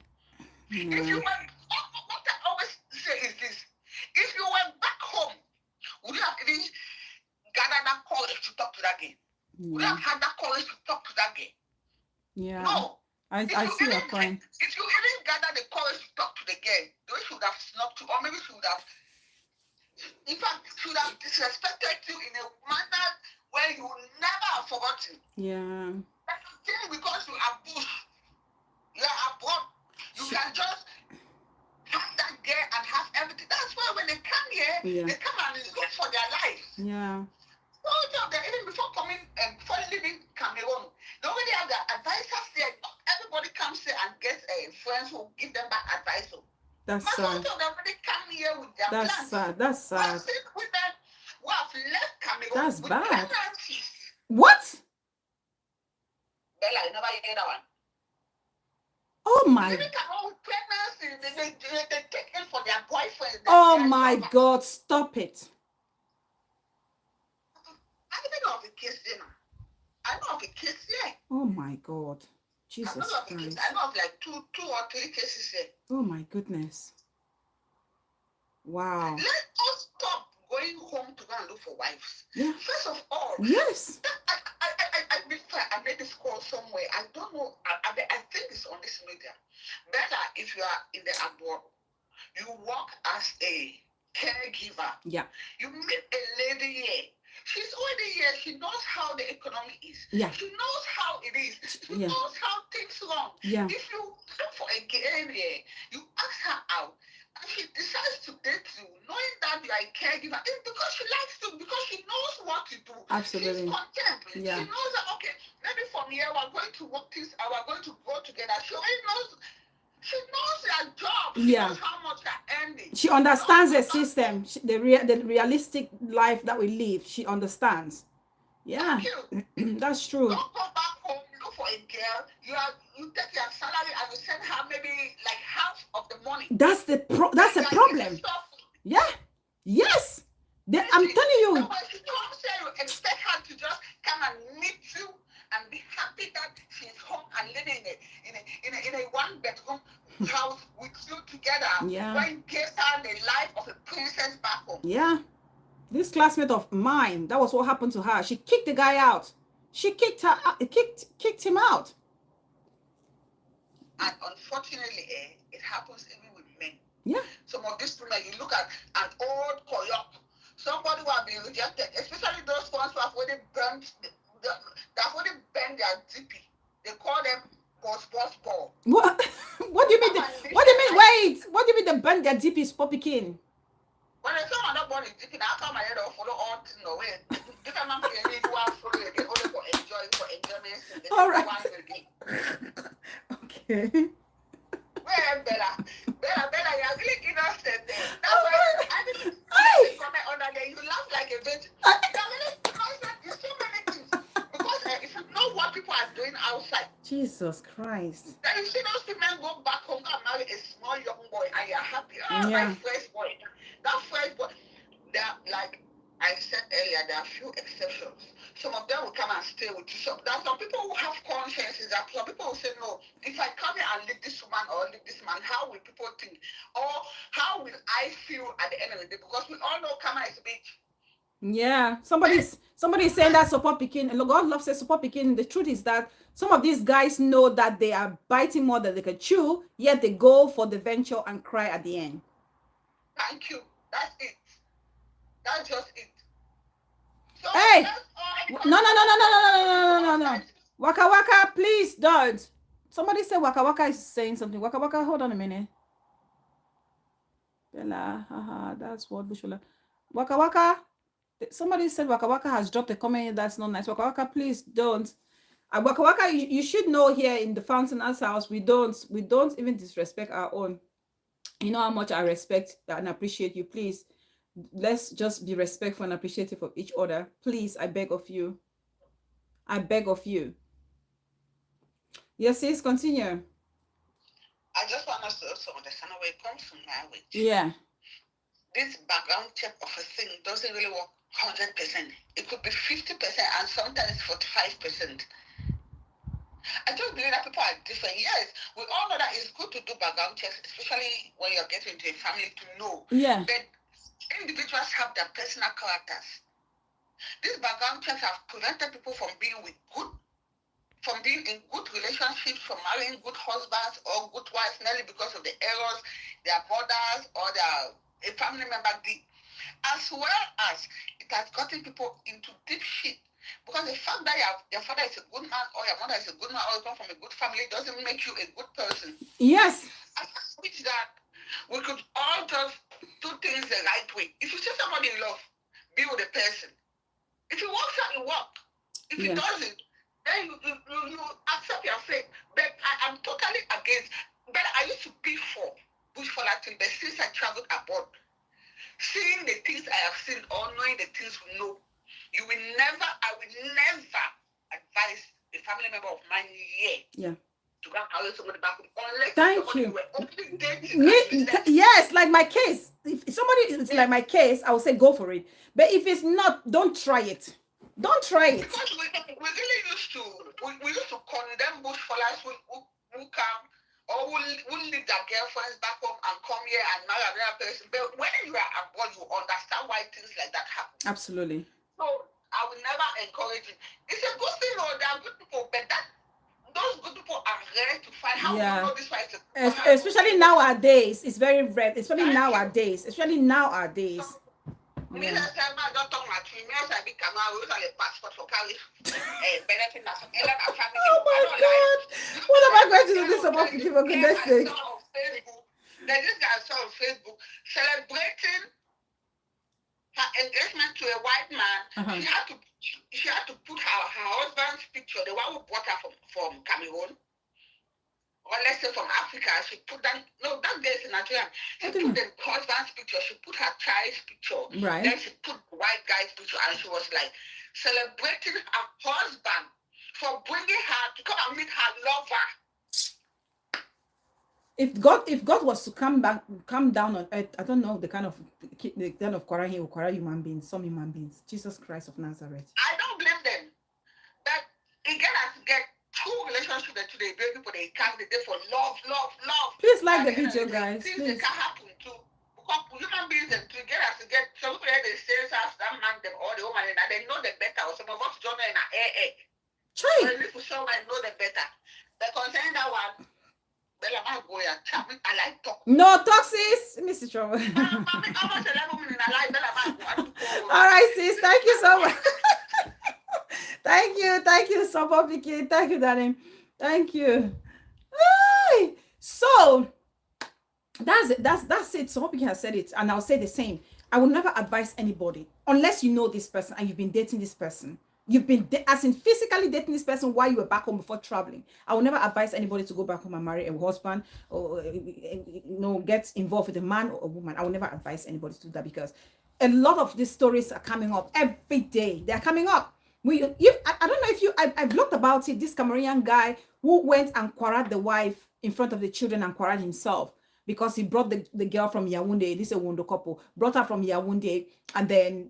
If you went, what I always say is this: if you went back home, would you have even gathered that courage to talk to that girl? Would you have had that courage to talk to that girl? Yeah. No. I see your point. If you even gather the courage to talk to the girl, they should have snubbed you, or maybe should have, in fact, should have disrespected you in a manner where you will never have forgotten. Yeah. But you think because you are bush, you are abroad, you can just have that girl and have everything. That's why when they come here, they come and look for their life. Yeah. Even before coming and before leaving Cameroon, they already have their advisors there. Not everybody comes here and gets friends who give them back advice. That's sad. Most of them already come here with their plans. That's sad. I've seen women who have left Cameroon that's with bad. pregnancies. What? Bella, you never hear that one. Oh my. They come out with pregnancy. They take in for their boyfriends. Oh my God! Stop it. I don't know of a case there. I know of a case here. Oh my God. Jesus Christ. I know of like two or three cases here. Oh my goodness. Wow. Let us stop going home to go and look for wives. Yeah. First of all. Yes. I made this call somewhere. I don't know. I think it's on this media. Better if you are in the abroad, you work as a caregiver. Yeah. You meet a lady here. She's already here. She knows how the economy is. Yeah. She knows how it is. She knows how things run. Yeah. If you look for a girl here, you ask her out, and she decides to date you, knowing that you are a caregiver, it's because she likes you, because she knows what to do. Absolutely. She's content. Yeah. She knows that, okay, maybe from here we're going to work this, and we're going to grow together. She already knows. She knows her job. She knows how much they're earning. She understands the system, the realistic life that we live. She understands. Yeah, that's true. Don't go back home, look for a girl. You are you take your salary and you send her maybe like half of the money. That's a problem. Yeah. Yes. I'm telling you. So when she comes here, you expect her to just come and meet you and be happy that she's home and living in a one bedroom house with you together. Yeah. When gives her the life of a princess back home. Yeah. This classmate of mine, that was what happened to her. She kicked the guy out. She kicked him out. And unfortunately, it happens even with men. Yeah. Some of these women, you look at an old koyok, somebody who have been rejected, especially those ones who have already burnt, they've already burned their DP. They call them boss ball. What? What do you mean? What do you mean? Wait. What do you mean the burn their DP is Poppy King? When I saw another body DP, I come my head off follow all things no way. Different man can need one follow again, only for enjoyment. All right. Okay. Well, Bella, you're really innocent there. That's why I didn't comment on that. You laugh like a bitch. You're really innocent in so many things. Because if you know what people are doing outside, Jesus Christ. then you see those women go back home and marry a small young boy and you're happy. Oh, Yeah. my first boy. That first boy. They're like I said earlier, there are few exceptions. Some of them will come and stay with you. So there are some people who have consciences. That some people will say, no, if I come here and leave this woman or leave this man, how will people think? Or how will I feel at the end of the day? Because we all know karma is a bitch. Yeah. Somebody's saying that support picking. God loves a support picking. The truth is that some of these guys know that they are biting more than they can chew, yet they go for the venture and cry at the end. Thank you. That's it. That's just it. So hey, no. Waka Waka, please don't. Somebody said Waka Waka is saying something. Waka Waka, hold on a minute. Bella, haha, that's what Bushula. Waka Waka, somebody said Waka Waka has dropped a comment that's not nice. Waka Waka, please don't. Waka Waka, you should know here in the Fountain House, we don't even disrespect our own. You know how much I respect and appreciate you. Please, let's just be respectful and appreciative of each other. Please, I beg of you. I beg of you. Yes, sis, continue. I just want us to also understand where it comes from marriage. Yeah. This background check of a thing doesn't really work 100%. It could be 50% and sometimes 45%. I just believe that people are different. Yes, we all know that it's good to do background checks, especially when you're getting into a family to know. Yeah. But individuals have their personal characters. These background checks have prevented people from being in good relationships, from marrying good husbands or good wives, merely because of the errors their mothers or a family member did. As well as it has gotten people into deep shit. Because the fact that your father is a good man or your mother is a good man or you come from a good family doesn't make you a good person. Yes. I wish that we could all just do things the right way. If you see somebody in love, be with the person. If it works out, it works. If it doesn't, then you accept your fate. But I'm totally against. But I used to be for bush for Latin, but since I traveled abroad, seeing the things I have seen or knowing the things we know, I will never advise a family member of mine to go and marry somebody back home unless somebody were openly dating. Yes, like my case. If somebody is like my case, I would say go for it. But if it's not, don't try it. Don't try it. Because we really used to condemn bush fallers who come or who leave their girlfriends back home and come here and marry another person. But when you are abroad, you understand why things like that happen. Absolutely. So I will never encourage it. It's a good thing, or there are good people, but those good people are rare to find. How do you know this fight? Especially nowadays, it's very rare. Especially nowadays. Me last time I don't talk much. Me as I become a passport for carry benefit as family. Oh my God! What am I going to do this about people? Goodness sake! There's this guy I saw on Facebook celebrating her engagement to a white man. She had to put her husband's picture, the one who brought her from Cameroon, or let's say from Africa. She put that. No, that girl is Nigerian. She put the husband's picture. She put her child's picture. Right. Then she put the white guy's picture, and she was like celebrating her husband for bringing her to come and meet her lover. If God was to come down on earth, I don't know the kind of quarrel he will quarrel human beings, some human beings. Jesus Christ of Nazareth. I don't blame them. But again, as get two relationships that today, people they can't they for love. Please like At the the end of video, the day, guys. things they Please. can happen too. Because human beings and to get as to get some people they say as that man them or the woman and they know the better. Or some of us don't know in a So Try. at least for someone know the better. But concerning that one, Bella man go ya chat. I like talk. No toxins, Mr. Trouble. All right, sis. Thank you so much. Thank you, Sabo Vicky. Thank you, darling. Thank you. Hi. So that's it. That's it. Some people have said it, and I'll say the same. I will never advise anybody unless you know this person and you've been dating this person. You've been as in physically dating this person while you were back home before traveling. I will never advise anybody to go back home and marry a husband or get involved with a man or a woman. I will never advise anybody to do that because a lot of these stories are coming up every day. They are coming up. I don't know if I've looked about it. This Cameroonian guy who went and quarreled the wife in front of the children and quarreled himself because he brought the girl from Yaoundé, this is a Wondo couple, brought her from Yaoundé and then,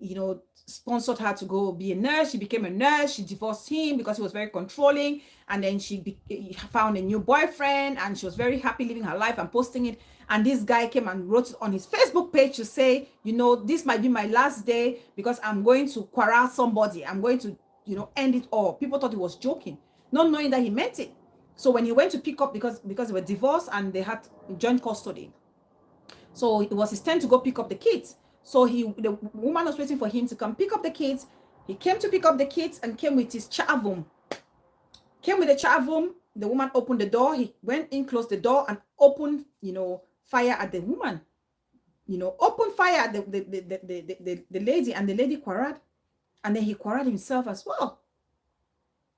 sponsored her to go be a nurse. She became a nurse. She divorced him because he was very controlling. And then she found a new boyfriend and she was very happy living her life and posting it. And this guy came and wrote on his Facebook page to say, this might be my last day because I'm going to quarrel somebody. I'm going to, end it all. People thought he was joking, not knowing that he meant it. So when he went to pick up, because they were divorced and they had joint custody, so it was his turn to go pick up the kids. So the woman was waiting for him to come pick up the kids. He came to pick up the kids and came with his chavum. Came with the chavum. The woman opened the door. He went in, closed the door, and opened, fire at the woman. Opened fire at the lady, and the lady quarreled. And then he quarreled himself as well.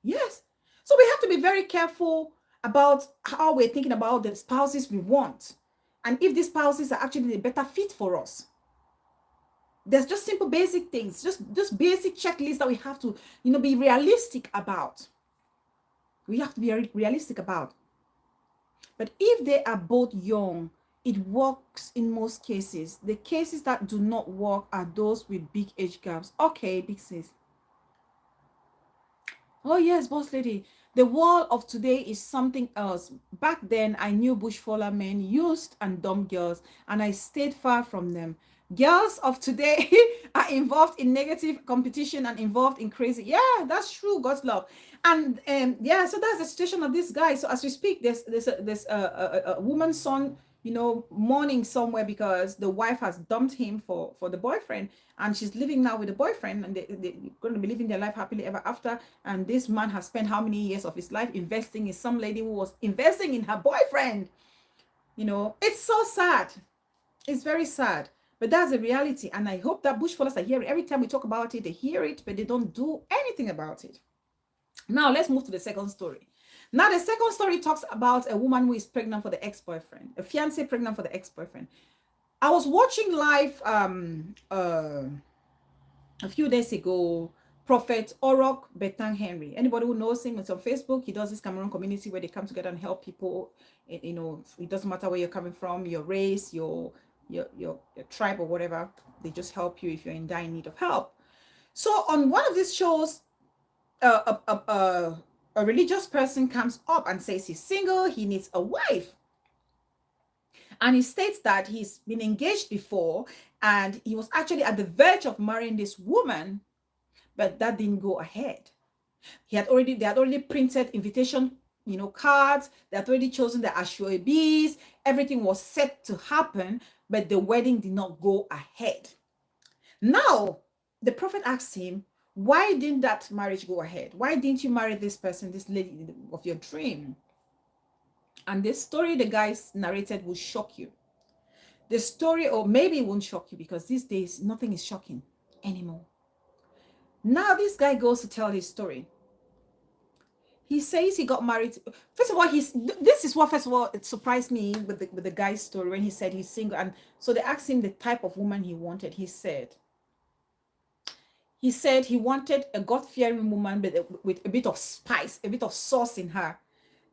Yes. So we have to be very careful about how we're thinking about the spouses we want. And if these spouses are actually the better fit for us. There's just simple basic things, just basic checklists that we have to, be realistic about. We have to be realistic about. But if they are both young, it works in most cases. The cases that do not work are those with big age gaps. Okay, big sis. Oh yes, boss lady. The world of today is something else. Back then, I knew bushfaller men used and dumb girls, and I stayed far from them. Girls of today are involved in negative competition and involved in crazy. Yeah, that's true. God's love. And so that's the situation of this guy. So as we speak, there's a woman's son, mourning somewhere because the wife has dumped him for the boyfriend, and she's living now with the boyfriend, and they're going to be living their life happily ever after. And this man has spent how many years of his life investing in some lady who was investing in her boyfriend. It's so sad. It's very sad. But that's the reality. And I hope that bushfallers are hearing. Every time we talk about it, they hear it, but they don't do anything about it. Now, let's move to the second story. Now, the second story talks about a woman who is pregnant for the ex-boyfriend, a fiancé pregnant for the ex-boyfriend. I was watching live a few days ago, Prophet Orok Betang Henry. Anybody who knows him, it's on Facebook. He does this Cameroon community where they come together and help people. It doesn't matter where you're coming from, your race, your tribe or whatever. They just help you if you're in dire need of help. So on one of these shows, a religious person comes up and says he's single, he needs a wife. And he states that he's been engaged before and he was actually at the verge of marrying this woman, but that didn't go ahead. They had already printed invitation, cards. They had already chosen the ashwabis. Everything was set to happen, but the wedding did not go ahead. Now, the prophet asked him, why didn't that marriage go ahead? Why didn't you marry this person, this lady of your dream? And this story the guys narrated will shock you. The story, or maybe it won't shock you, because these days, nothing is shocking anymore. Now, this guy goes to tell his story. He says he got married. First of all, it surprised me with the guy's story when he said he's single. And so they asked him the type of woman he wanted. He said he wanted a God-fearing woman with a bit of spice, a bit of sauce in her.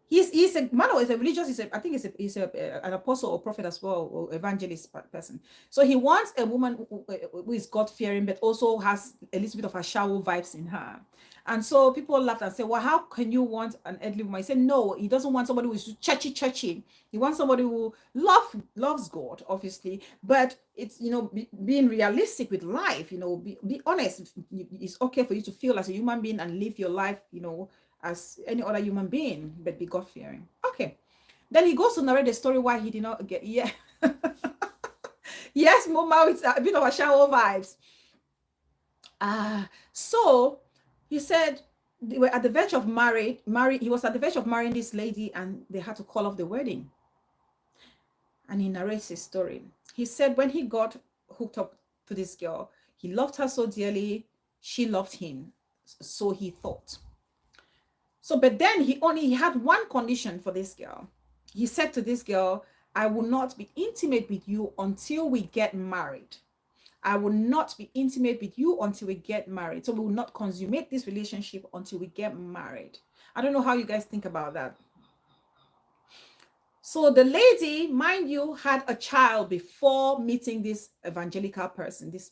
He's a man, or is a religious, I think an apostle or prophet as well, or evangelist person. So he wants a woman who is God-fearing, but also has a little bit of a shallow vibes in her. And so people laughed and said, well, how can you want an earthly woman? He said, no, he doesn't want somebody who is churchy. He wants somebody who loves God, obviously, but it's, being realistic with life, be honest. It's okay for you to feel as a human being and live your life, as any other human being, but be God-fearing. Okay. Then he goes to narrate the story why he did not get, yeah. Yes, Mama, it's a bit of a shower vibes. So he said they were at the verge of he was at the verge of marrying this lady, and they had to call off the wedding. And he narrates his story. He said when he got hooked up to this girl, he loved her so dearly, she loved him, so he thought. So, but then he had one condition for this girl. He said to this girl, I will not be intimate with you until we get married. I will not be intimate with you until we get married. So we will not consummate this relationship until we get married. I don't know how you guys think about that. So the lady, mind you, had a child before meeting this evangelical person, this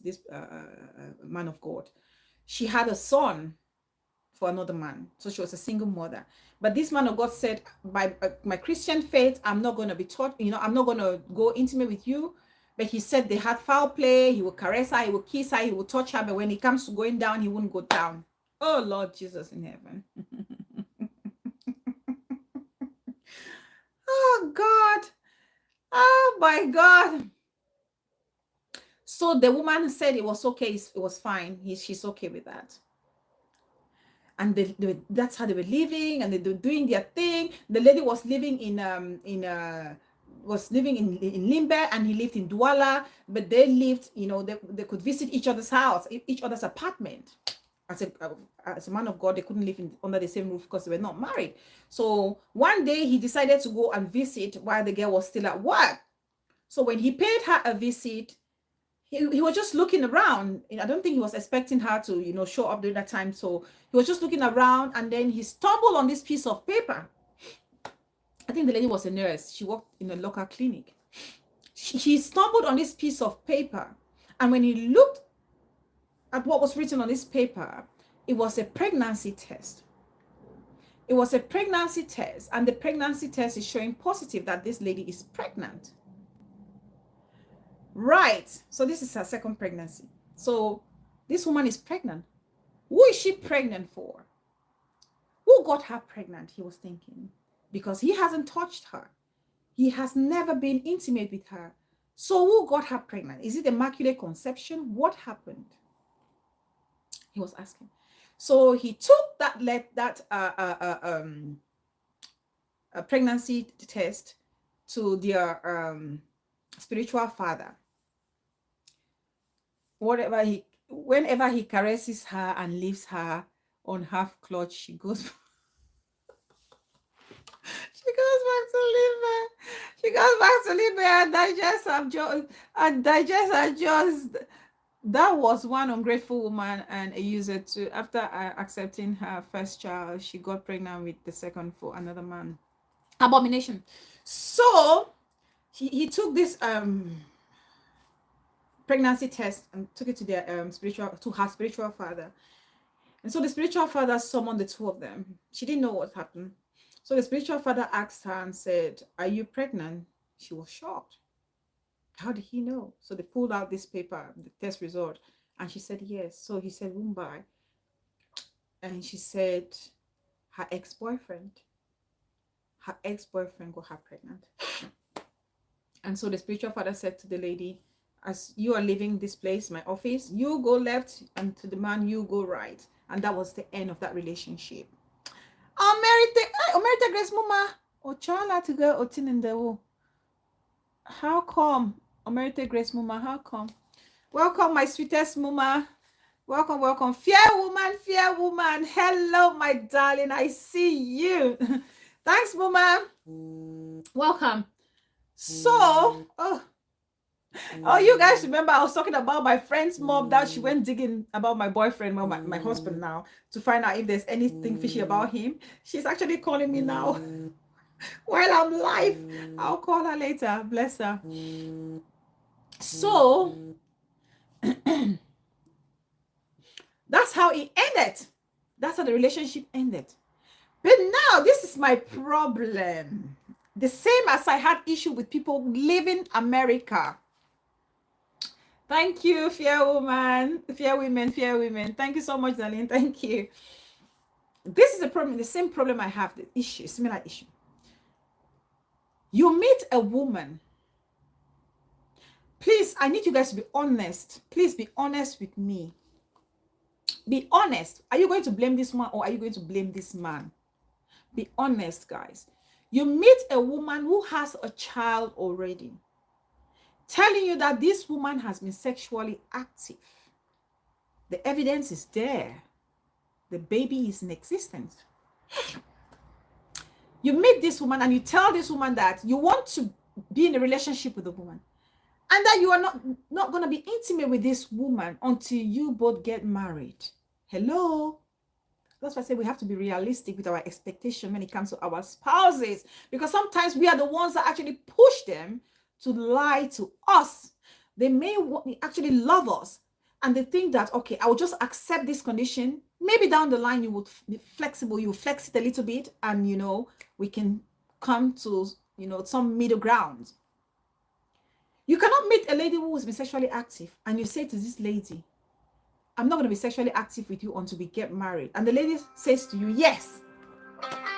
man of God. She had a son for another man. So she was a single mother. But this man of God said, by my Christian faith, I'm not going to be taught, I'm not going to go intimate with you. But he said they had foul play. He would caress her, he would kiss her, he would touch her. But when it comes to going down, he wouldn't go down. Oh, Lord Jesus in heaven. Oh, God. Oh, my God. So the woman said it was okay. It was fine. She's okay with that. And that's how they were living, and they were doing their thing. The lady was living in Limbe, and he lived in Douala, but they lived, they could visit each other's house, each other's apartment. As a man of God, they couldn't live under the same roof because they were not married. So one day he decided to go and visit while the girl was still at work. So when he paid her a visit, he was just looking around. I don't think he was expecting her to, show up during that time. So he was just looking around, and then he stumbled on this piece of paper. I think the lady was a nurse. She worked in a local clinic. He stumbled on this piece of paper, and when he looked at what was written on this paper, it was a pregnancy test. It was a pregnancy test, and the pregnancy test is showing positive that this lady is pregnant. Right. So this is her second pregnancy. So this woman is pregnant. Who is she pregnant for? Who got her pregnant? He was thinking. Because he hasn't touched her. He has never been intimate with her. So who got her pregnant? Is it immaculate conception? What happened? He was asking. So he took a pregnancy test to their spiritual father. Whenever he caresses her and leaves her on half clutch, she goes back to Libya and digest her just. That was one ungrateful woman and a user too. After accepting her first child, she got pregnant with the second for another man. Abomination. So he took this pregnancy test and took it to their her spiritual father. And so the spiritual father summoned the two of them. She didn't know what happened. So the spiritual father asked her and said, are you pregnant? She was shocked. How did he know? So they pulled out this paper, the test result, and she said yes. So he said, Mumbai. And she said, her ex-boyfriend got her pregnant. And so the spiritual father said to the lady, as you are leaving this place, my office, you go left, and to the man, you go right. And that was the end of that relationship. Omerite Grace Muma, Ochala to go Otin in the. How come? Omerite Grace Muma, how come? Welcome, my sweetest Muma. Welcome. Fair woman. Hello, my darling. I see you. Thanks, Muma. Welcome. So, you guys remember I was talking about my friend's mom that she went digging about my boyfriend, my husband now, to find out if there's anything fishy about him. She's actually calling me now. while I'm live. I'll call her later. Bless her. So that's how it ended. That's how the relationship ended. But now this is my problem. The same as I had issue with people leaving America. Thank you, fair woman, fair women, fair women. Thank you so much, darling. Thank you. This is the problem, the same problem I have, the issue, similar issue. You meet a woman. Please, I need you guys to be honest. Please be honest with me. Be honest. Are you going to blame this woman or are you going to blame this man? Be honest, guys. You meet a woman who has a child already, telling you that this woman has been sexually active. The evidence is there. The baby is in existence. You meet this woman and you tell this woman that you want to be in a relationship with the woman and that you are not going to be intimate with this woman until you both get married. Hello? That's why I say we have to be realistic with our expectation when it comes to our spouses, because sometimes we are the ones that actually push them to lie to us. They may actually love us and they think that, okay, I will just accept this condition. Maybe down the line you would be flexible, you flex it a little bit and, you know, we can come to, you know, some middle ground. You cannot meet a lady who has been sexually active and you say to this lady, I'm not going to be sexually active with you until we get married. And the lady says to you, yes.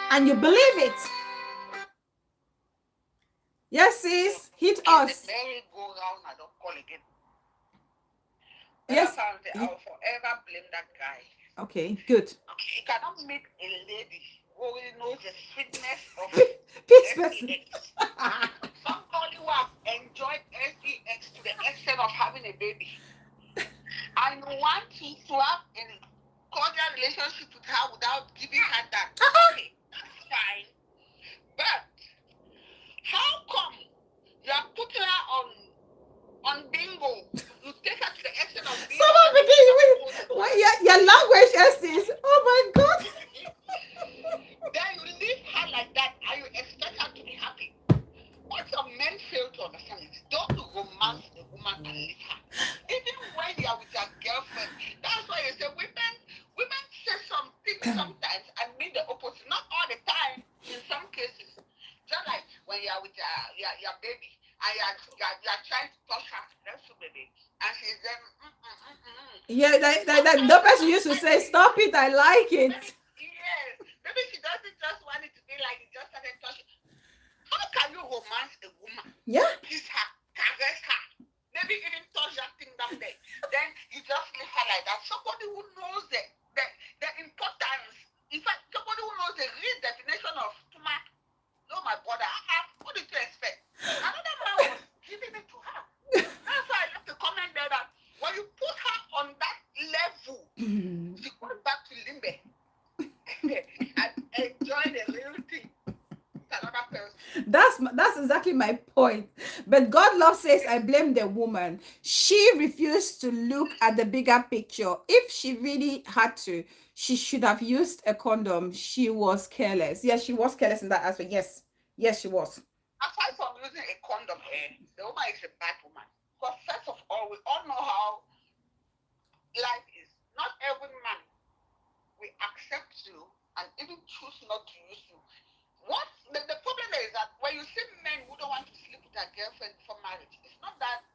And you believe it. Yes, sis. Hit us. Merry-go-round, I don't call again. Yes. I will forever blame that guy. Okay, good. You cannot meet a lady who really knows the sweetness of Peace person. Somebody who has enjoyed sex to the extent of having a baby. And you want to have a cordial relationship with her without giving her that. Okay, that's fine. But how come you are putting her on bingo? You take her to the extent of bingo. Someone begin your language essays. Oh my God. Then you leave her like that and you expect her to be happy. What some men fail to understand is don't romance a woman and leave her. Even when you are with your girlfriend, that's why you say women say something sometimes and mean the opposite. Not all the time. In some cases, just like when you are with your baby and you are trying to touch her, that's the baby, and she's then Yeah, that the person used to say, "Stop it! I like it." Yes, maybe she doesn't just want it to be like it just started touching. How can you romance a woman? Yeah. Kiss her, caress her, maybe even touch that thing down there. Then you just leave her like that. Somebody who knows the importance. In fact, somebody who knows the real definition of tomato. No, my brother. What did you expect? Another man was giving it to her. That's why I left the comment there that when you put her on that level, she goes back to Limbe and enjoy the real thing. Another person. That's exactly my point. But God love says, I blame the woman. She refused to look at the bigger picture. If she really had to, she should have used a condom. She was careless. Yes, she was careless in that aspect. Yes, she was. Aside from using a condom, the woman is a bad woman. Because first of all, we all know how life is. Not every man will accept you and even choose not to use you. What the problem is that when you see men who don't want to sleep with their girlfriend for marriage, it's not that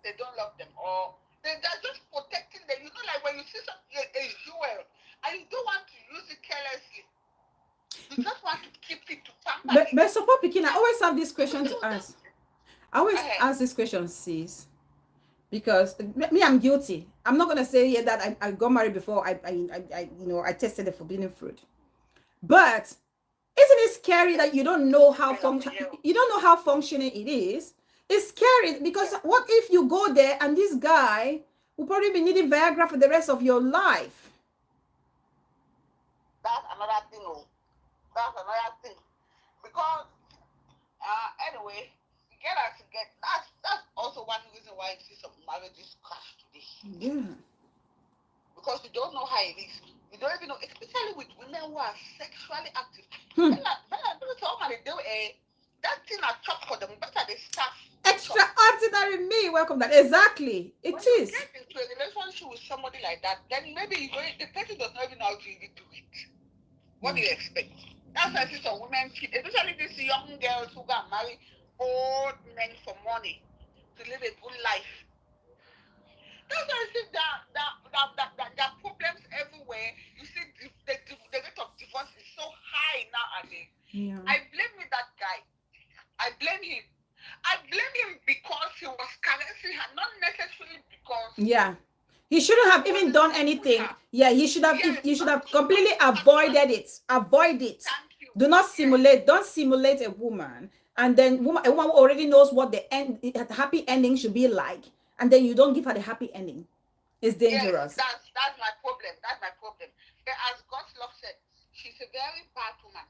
they don't love them or they're just protecting them. You know, like when you see a jewel and you don't want to use it carelessly, you just want to keep it to pamper it. But support picking, I always have this question to ask. I always ask this question, sis, because me, I'm guilty. I'm not gonna say here that I got married before I I tested the forbidden fruit, but isn't it scary that you don't know how functioning it is? It's scary because what if you go there and this guy will probably be needing Viagra for the rest of your life? That's another thing. Because anyway, that's also one reason why you see some marriages crash today. Yeah. Because you don't know how it is. You don't even know, especially with women who are sexually active. Bella, this woman Extraordinary. That thing I chop for them better they staff. Extraordinary me. Welcome that. Exactly. It When is. you get into a relationship with somebody like that, then maybe the person does not even know how to even do it. What do you expect? That's why I see some women cheat, especially these young girls who got marry old men for money to live a good life. That's why I see there are problems everywhere. You see, the rate of divorce is so high nowadays. Yeah. I blame that guy. I blame him. I blame him because he was caressing her, not necessarily because. Yeah. He shouldn't have even done anything. Yeah, he should have. Yes, You should have completely avoided it. Avoid it. Thank you. Do not simulate. Don't simulate a woman, and then a woman who already knows what the happy ending should be like, and then you don't give her the happy ending. It's dangerous. Yes, that's my problem. That's my problem. But as God's love said, she's a very bad woman.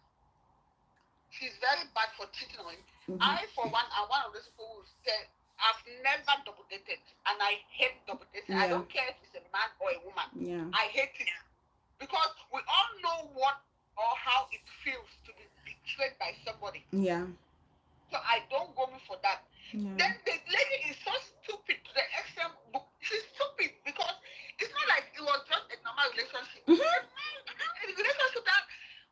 She's very bad for cheating on me. I, for one, am one of those people who say I've never double dated, and I hate double dating. I don't care if it's a man or a woman. Yeah. I hate it because we all know what or how it feels to be betrayed by somebody. Yeah. So I don't go in for that. Yeah. Then the lady is so stupid to the extent she's stupid because it's not like it was just a normal relationship. A relationship that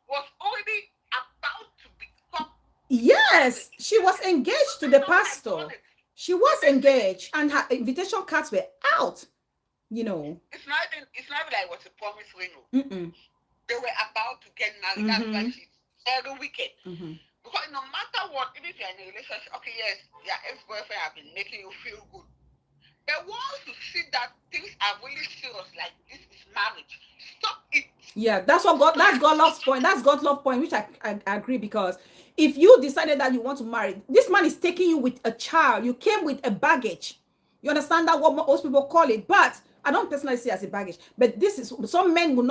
was already about to become. Yes, she was engaged to the pastor. She was engaged, and her invitation cards were out. You know. It's not even like it was a promise ring. They were about to get married. That's why she's very wicked. Because no matter what, even if you're in a relationship, okay, yes, your ex-boyfriend have been making you feel good. But once you see that things are really serious, like this is marriage, stop it. Yeah, that's God love's point. That's God's love point, which I agree, because if you decided that you want to marry, this man is taking you with a child. You came with a baggage. You understand that what most people call it, but I don't personally see it as a baggage. But this is most men will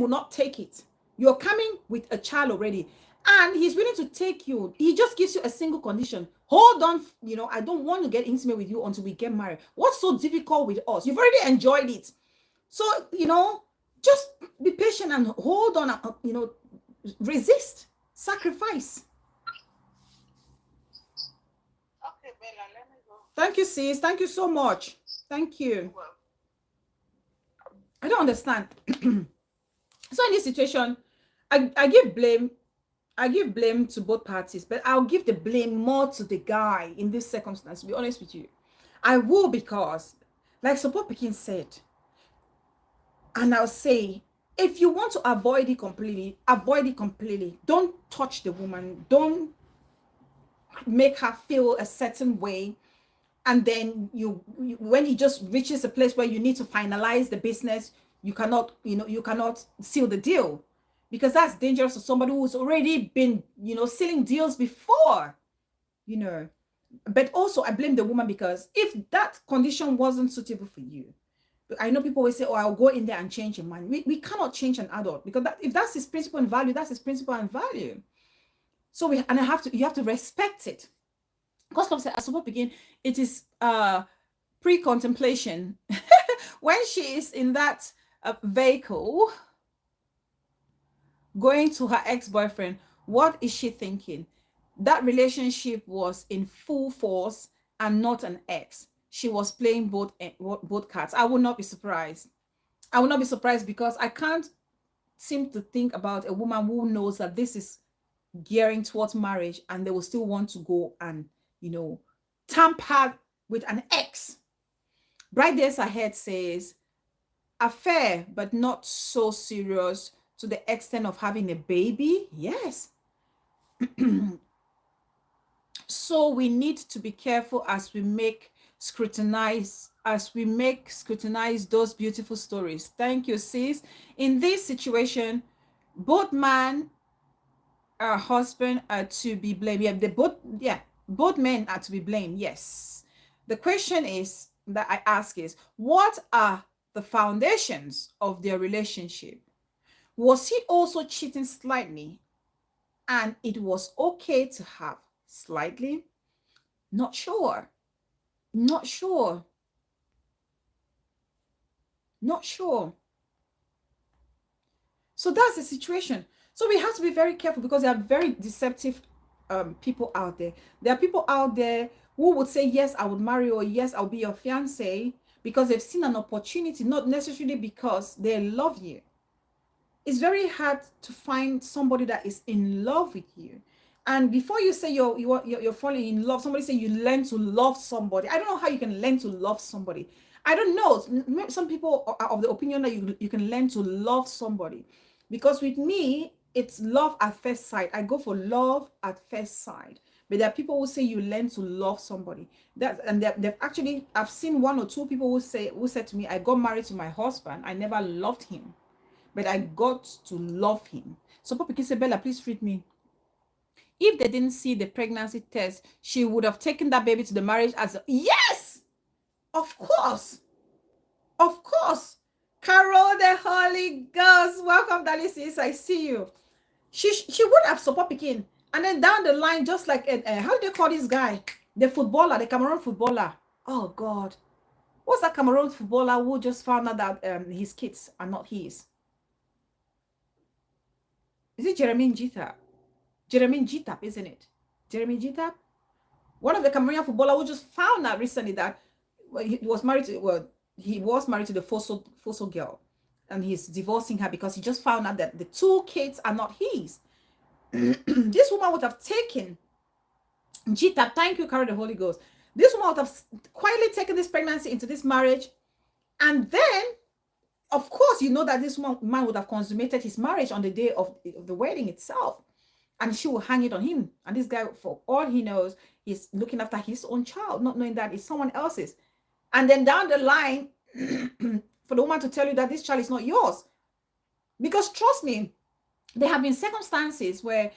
not take it. You're coming with a child already, and he's willing to take you. He just gives you a single condition. Hold on, I don't want to get intimate with you until we get married. What's so difficult with us? You've already enjoyed it. So, just be patient and hold on, resist, sacrifice. Okay, Bella, let me go. Thank you, sis. Thank you so much. Thank you. Well, I don't understand. So in this situation, I give blame to both parties, but I'll give the blame more to the guy in this circumstance, to be honest with you. I will, because, like Support Pekin said, and I'll say, if you want to avoid it completely, avoid it completely. Don't touch the woman. Don't make her feel a certain way. And then when it just reaches a place where you need to finalize the business, you cannot seal the deal, because that's dangerous to somebody who's already been, sealing deals before, But also I blame the woman, because if that condition wasn't suitable for you, I know people will say, oh, I'll go in there and change your mind. We cannot change an adult, because if that's his principle and value, that's his principle and value. So you have to respect it. Because like I said, at Support Pekin, it is pre-contemplation. When she is in that vehicle going to her ex-boyfriend, what is she thinking? That relationship was in full force and not an ex. She was playing both cards. I would not be surprised. I would not be surprised, because I can't seem to think about a woman who knows that this is gearing towards marriage and they will still want to go and, tamper with an ex. Bright Days Ahead says, affair, but not so serious to the extent of having a baby. Yes. So we need to be careful as we scrutinize those beautiful stories. Thank you, sis. In this situation, both man and husband are to be blamed. Both men are to be blamed. Yes. The question that I ask is, what are the foundations of their relationship? Was he also cheating slightly, and it was okay to have slightly? Not sure. So that's the situation. So we have to be very careful because there are very deceptive people out there. There are people out there who would say, yes, I would marry, or yes, I'll be your fiance, because they've seen an opportunity, not necessarily because they love you. It's very hard to find somebody that is in love with you. And before you say you're falling in love, somebody say you learn to love somebody. I don't know how you can learn to love somebody. I don't know. Some people are of the opinion that you can learn to love somebody. Because with me, it's love at first sight. I go for love at first sight. But there are people who say you learn to love somebody. They've actually, I've seen one or two people who said to me, I got married to my husband. I never loved him, but I got to love him. So Papa can say, Bella, please treat me. If they didn't see the pregnancy test, she would have taken that baby to the marriage as yes, of course. Of course. Carol, the Holy Ghost. Welcome, Dali sis. I see you. She would have support Pekin. And then down the line, just like, how do they call this guy? The footballer, the Cameroon footballer. Oh, God. What's that Cameroon footballer who just found out that his kids are not his? Is it Jeremy Jita? Jeremy Jita, isn't it? Jeremy Jita? One of the Cameroonian footballer who just found out recently that he was married to the Foso girl, and he's divorcing her because he just found out that the two kids are not his. This woman would have taken Jita, thank you, Carol the Holy Ghost. This woman would have quietly taken this pregnancy into this marriage, and then, of course, you know that this man would have consummated his marriage on the day of the wedding itself, and she will hang it on him. And this guy, for all he knows, he's looking after his own child, not knowing that it's someone else's. And then down the line, for the woman to tell you that this child is not yours. Because trust me, there have been circumstances where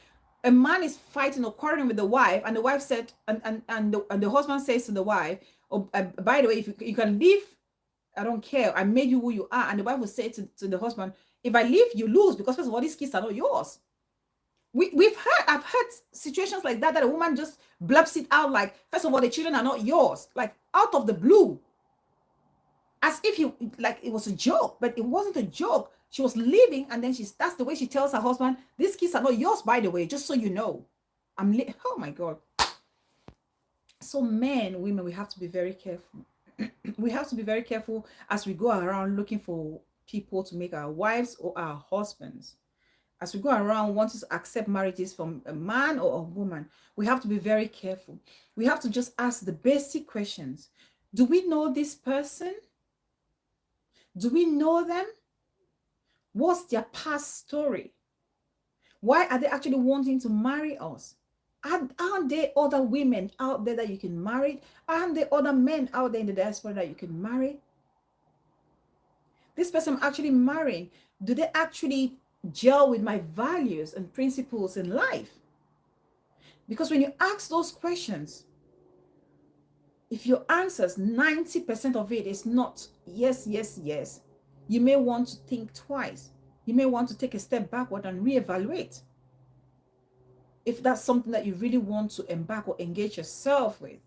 a man is fighting or quarreling with the wife, and the wife said, and the husband says to the wife, oh, by the way, if you can leave, I don't care, I made you who you are. And the wife will say to the husband, if I leave, you lose, because first of all, these kids are not yours. I've heard situations like that a woman just blubs it out like, first of all, the children are not yours, like out of the blue, as if it was a joke, but it wasn't a joke. She was leaving, and then that's the way she tells her husband, these kids are not yours, by the way, just so you know. Oh my God. So men, women, we have to be very careful. We have to be very careful as we go around looking for people to make our wives or our husbands. As we go around wanting to accept marriages from a man or a woman, we have to be very careful. We have to just ask the basic questions. Do we know this person? Do we know them? What's their past story? Why are they actually wanting to marry us? Aren't there other women out there that you can marry? Aren't there other men out there in the diaspora that you can marry? This person I'm actually marrying, do they actually gel with my values and principles in life? Because when you ask those questions, if your answers, 90% of it is not yes, yes, yes, you may want to think twice. You may want to take a step backward and reevaluate if that's something that you really want to embark or engage yourself with.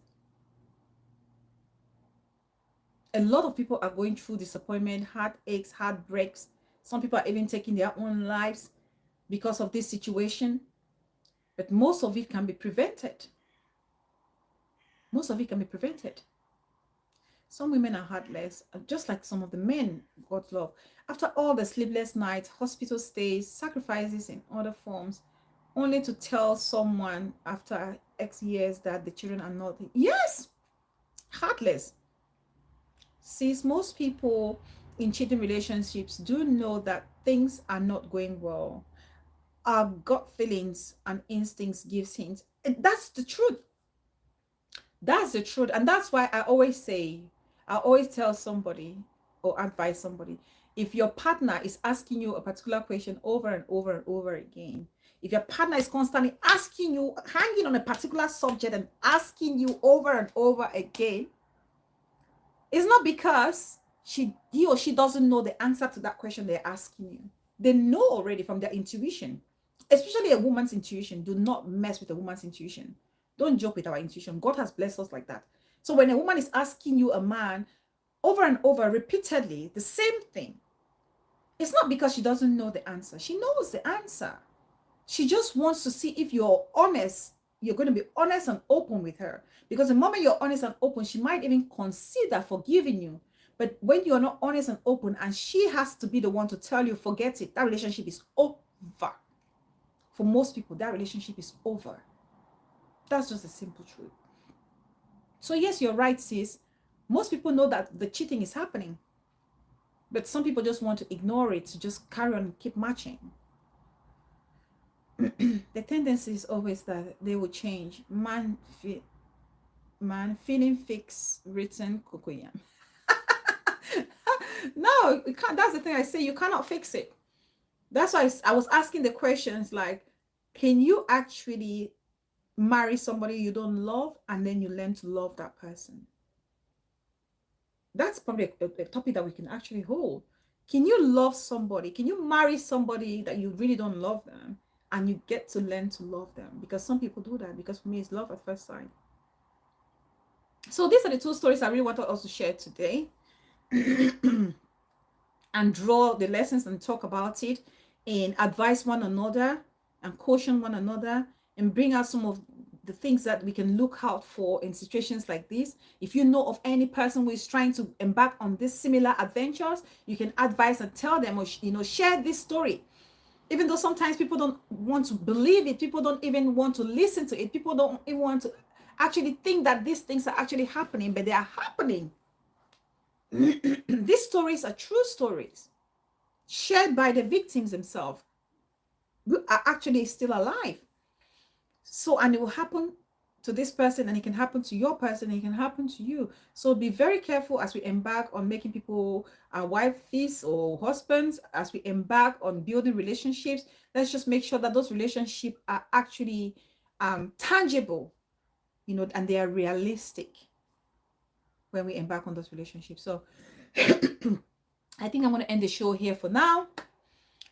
A lot of people are going through disappointment, heartaches, heartbreaks. Some people are even taking their own lives because of this situation. But most of it can be prevented. Most of it can be prevented. Some women are heartless, just like some of the men God love. After all the sleepless nights, hospital stays, sacrifices in other forms, only to tell someone after X years that the children are not. Yes, heartless. Since most people in cheating relationships do know that things are not going well, our gut feelings and instincts gives hints. That's the truth. That's the truth. And that's why I always tell somebody or advise somebody, if your partner is asking you a particular question over and over and over again, if your partner is constantly asking you, hanging on a particular subject and asking you over and over again, it's not because he or she doesn't know the answer to that question they're asking you. They know already from their intuition, especially a woman's intuition. Do not mess with a woman's intuition. Don't joke with our intuition. God has blessed us like that. So when a woman is asking you, a man, over and over repeatedly the same thing, it's not because she doesn't know the answer. She knows the answer. She just wants to see if you're honest. You're going to be honest and open with her. Because the moment you're honest and open, she might even consider forgiving you. But when you're not honest and open, and she has to be the one to tell you, forget it, that relationship is over. For most people, that relationship is over. That's just the simple truth. So, yes, you're right, sis. Most people know that the cheating is happening. But some people just want to ignore it, to just carry on and keep matching. The tendency is always that they will change. Man, feeling fix written cocoyam. No, you can't. That's the thing I say. You cannot fix it. That's why I was asking the questions like, can you actually marry somebody you don't love and then you learn to love that person? That's probably a topic that we can actually hold. Can you love somebody? Can you marry somebody that you really don't love them and you get to learn to love them? Because some people do that. Because for me, it's love at first sight. So these are the two stories I really wanted us to share today and draw the lessons and talk about it and advise one another and caution one another and bring out some of the things that we can look out for in situations like this. If you know of any person who is trying to embark on these similar adventures, you can advise and tell them, or share this story. Even though sometimes people don't want to believe it, people don't even want to listen to it, people don't even want to actually think that these things are actually happening, but they are happening. These stories are true stories shared by the victims themselves, who are actually still alive. So, and it will happen to this person, and it can happen to your person, and it can happen to you. So be very careful as we embark on making people wives or husbands, as we embark on building relationships. Let's just make sure that those relationships are actually tangible, and they are realistic when we embark on those relationships. So I think I'm going to end the show here for now.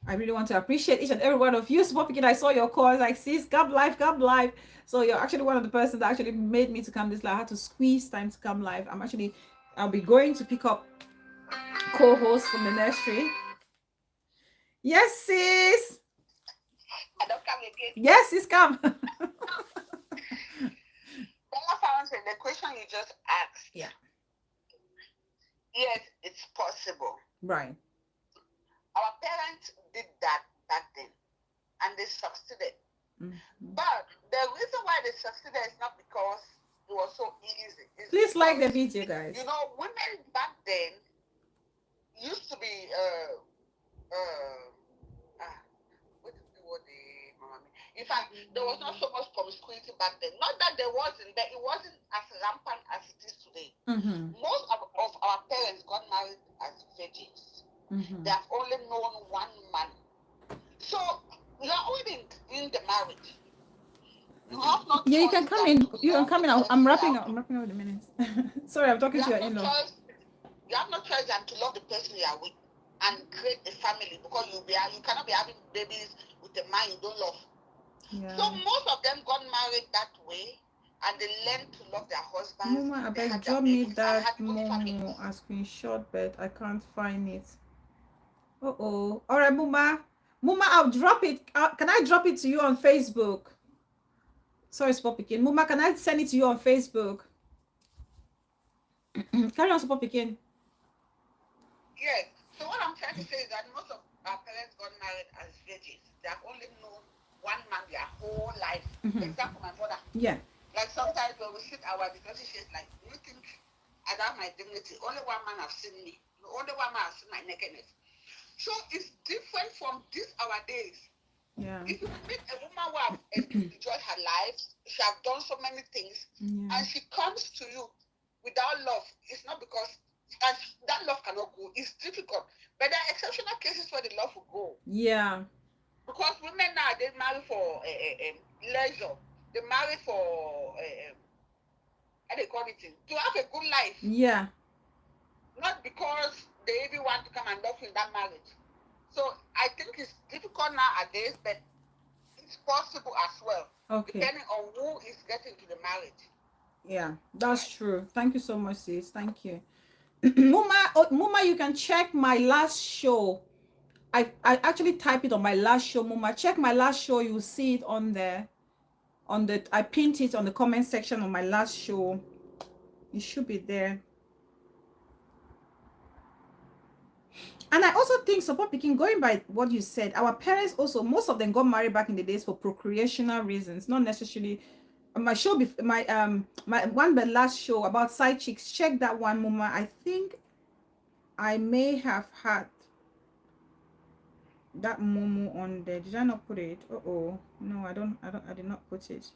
I really want to appreciate each and every one of you. Small Pikin, I saw your calls like, sis, God live. So you're actually one of the persons that actually made me to come this live. I had to squeeze time to come live. I'll be going to pick up co-host from the nursery. Yes, sis. I don't come again. Yes, sis, come. Bella Fountain, the question you just asked. Yeah. Yes, it's possible. Right. Our parents did that back then, and they succeeded. Mm-hmm. But the reason why they succeeded is not because it was so easy. Please like the video, guys. Women back then used to be in fact, there was not so much promiscuity back then. Not that there wasn't, but it wasn't as rampant as it is today. Mm-hmm. Most of our parents got married as virgins. Mm-hmm. They have only known one man. So you are already in the marriage. You have no choice. Yeah, you can come in. You can come in. I'm wrapping up. I'm wrapping up the minutes. Sorry, I'm talking to your in-law. You have no choice than to love the person you are with and create a family, because you cannot be having babies with a man you don't love. Yeah. So most of them got married that way, and they learned to love their husbands. Mama, I beg, drop me that Momo a screenshot, but I can't find it. All right, Mama, I'll drop it. Can I drop it to you on Facebook? Sorry, Small Pikin. Mama, can I send it to you on Facebook? Carry on, Small Pikin. Yes. So what I'm trying to say is that most of our parents got married as virgins. They have only known one man their whole life. Mm-hmm. Example, my mother. Yeah. Like sometimes when we sit our discussion, she's like, you think I have my dignity? Only one man has seen me. Only one man has seen my nakedness. So it's different from these our days. Yeah. If you meet a woman who has enjoyed her life, she has done so many things, and she comes to you without love, it's not because that love cannot go. It's difficult. But there are exceptional cases where the love will go. Yeah. Because women now, they marry for leisure. They marry for how they call it, to have a good life. Yeah. Not because they even want to come and love you in that marriage. So I think it's difficult nowadays, but it's possible as well. Okay. Depending on who is getting to the marriage. Yeah, that's true. Thank you so much, sis. Thank you. Muma, you can check my last show I actually type it on my last show, Muma. Check my last show, you'll see it on there. I pinned it on the comment section on my last show. It should be there. And I also think support picking, going by what you said, our parents also, most of them got married back in the days for procreational reasons, not necessarily. My show, my one, the last show about side chicks, check that one, Muma. I think I may have had that Momo on there. Did I not put it? Oh no, I did not put it.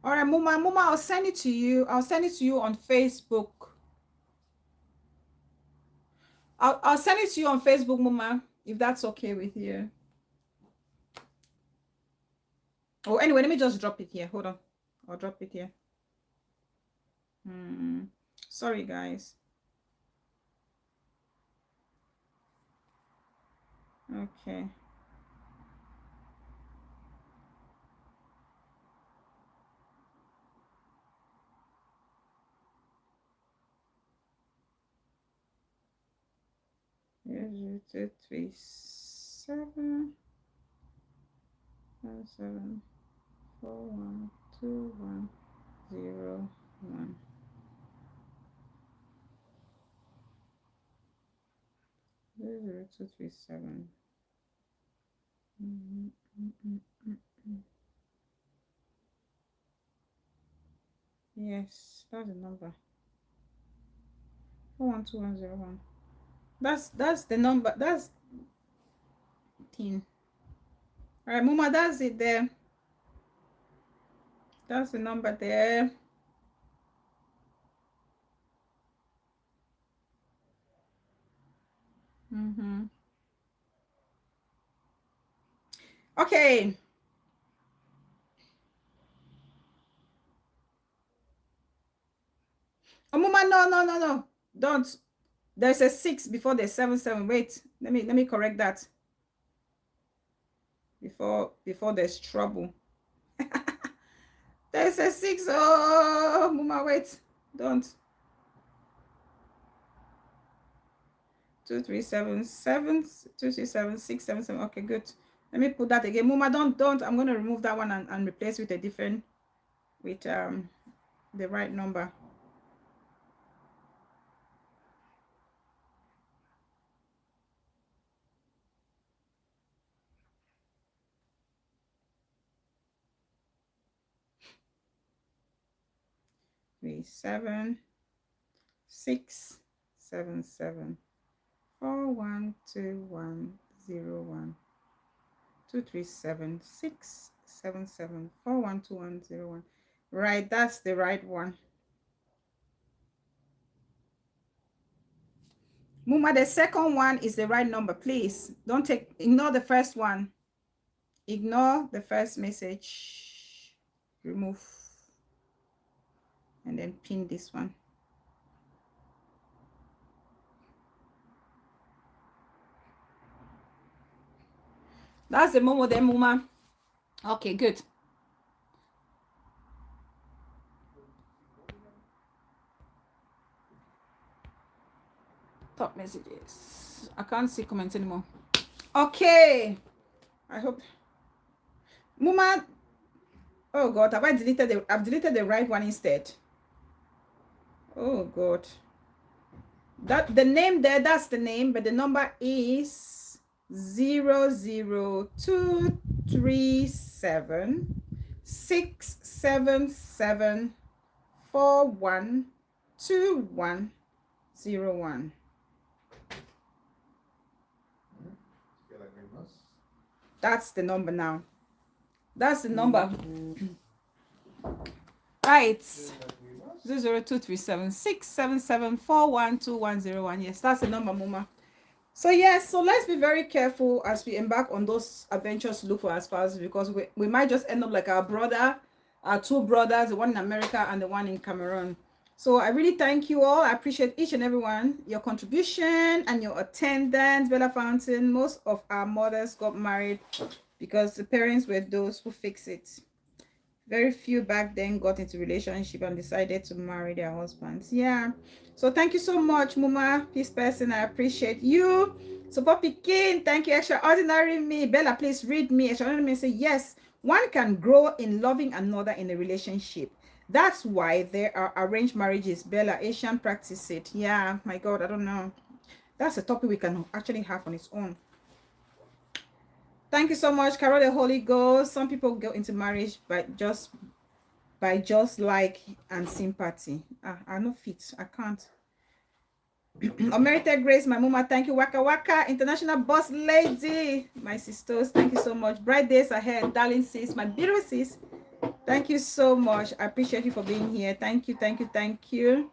All right, Muma, I'll send it to you. I'll send it to you on Facebook. I'll send it to you on Facebook, Muma, if that's okay with you. Oh, anyway, let me just drop it here. Hold on. I'll drop it here. Sorry, guys. Okay. Here's 237 7 4 1 2 1 0 1. Here's 237. Yes, that's the number. 412101. That's the number. That's 10. All right, Muma, that's it there. That's the number there. Okay. Oh, Muma, no. Don't. There's a 6 before the 7. Wait, let me correct that. Before there's trouble. There's a 6. Oh, Muma, wait. Don't. 237 237 677. Okay, good. Let me put that again. Muma, don't. I'm going to remove that one and replace with a different, with the right number. Three 7 6 7 7 4 1 2 1 0 1 2 3 7 6 7 7 4 1 2 1 0 1. Right, that's the right one. Muma, the second one is the right number. Please don't ignore the first one. Ignore the first message. Remove and then pin this one. That's the Momo there, Muma. Okay, good. Top messages. I can't see comments anymore. Okay. I hope. Muma. Oh God, have I deleted I've deleted the right one instead. Oh God. That the name there, that's the name, but the number is 00237 677 412101. That's the number now. That's the number. Right. 00237 677 412101. Yes, that's the number, Muma. So yes, so let's be very careful as we embark on those adventures to look for our spouses, because we might just end up like our two brothers, the one in America and the one in Cameroon. So I really thank you all. I appreciate each and every one, your contribution and your attendance. Bella Fountain, most of our mothers got married because the parents were those who fix it. Very few back then got into relationship and decided to marry their husbands. Yeah. So thank you so much, Muma, peace person. I appreciate you. So Poppy King, thank you. Extraordinary me. Bella, please read me. Extraordinary me say, yes, one can grow in loving another in a relationship. That's why there are arranged marriages. Bella, Asian practice it. Yeah, my God, I don't know. That's a topic we can actually have on its own. Thank you so much, Carol the Holy Ghost. Some people go into marriage by just like and sympathy. I no fit. I can't. Unmerited grace, my mama. Thank you, Waka Waka, international boss lady, my sisters. Thank you so much. Bright days ahead, darling sis, my beautiful sis. Thank you so much. I appreciate you for being here. Thank you, thank you, thank you.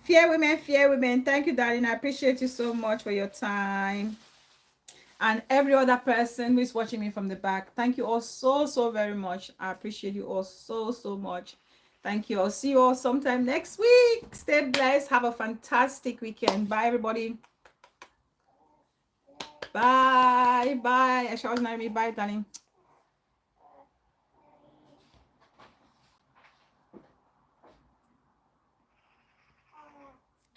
Fear women, fear women. Thank you, darling. I appreciate you so much for your time. And every other person who is watching me from the back, thank you all so very much. I appreciate you all so much. Thank you. I'll see you all sometime next week. Stay blessed. Have a fantastic weekend. Bye, everybody. Bye. I shall not me. Bye, darling.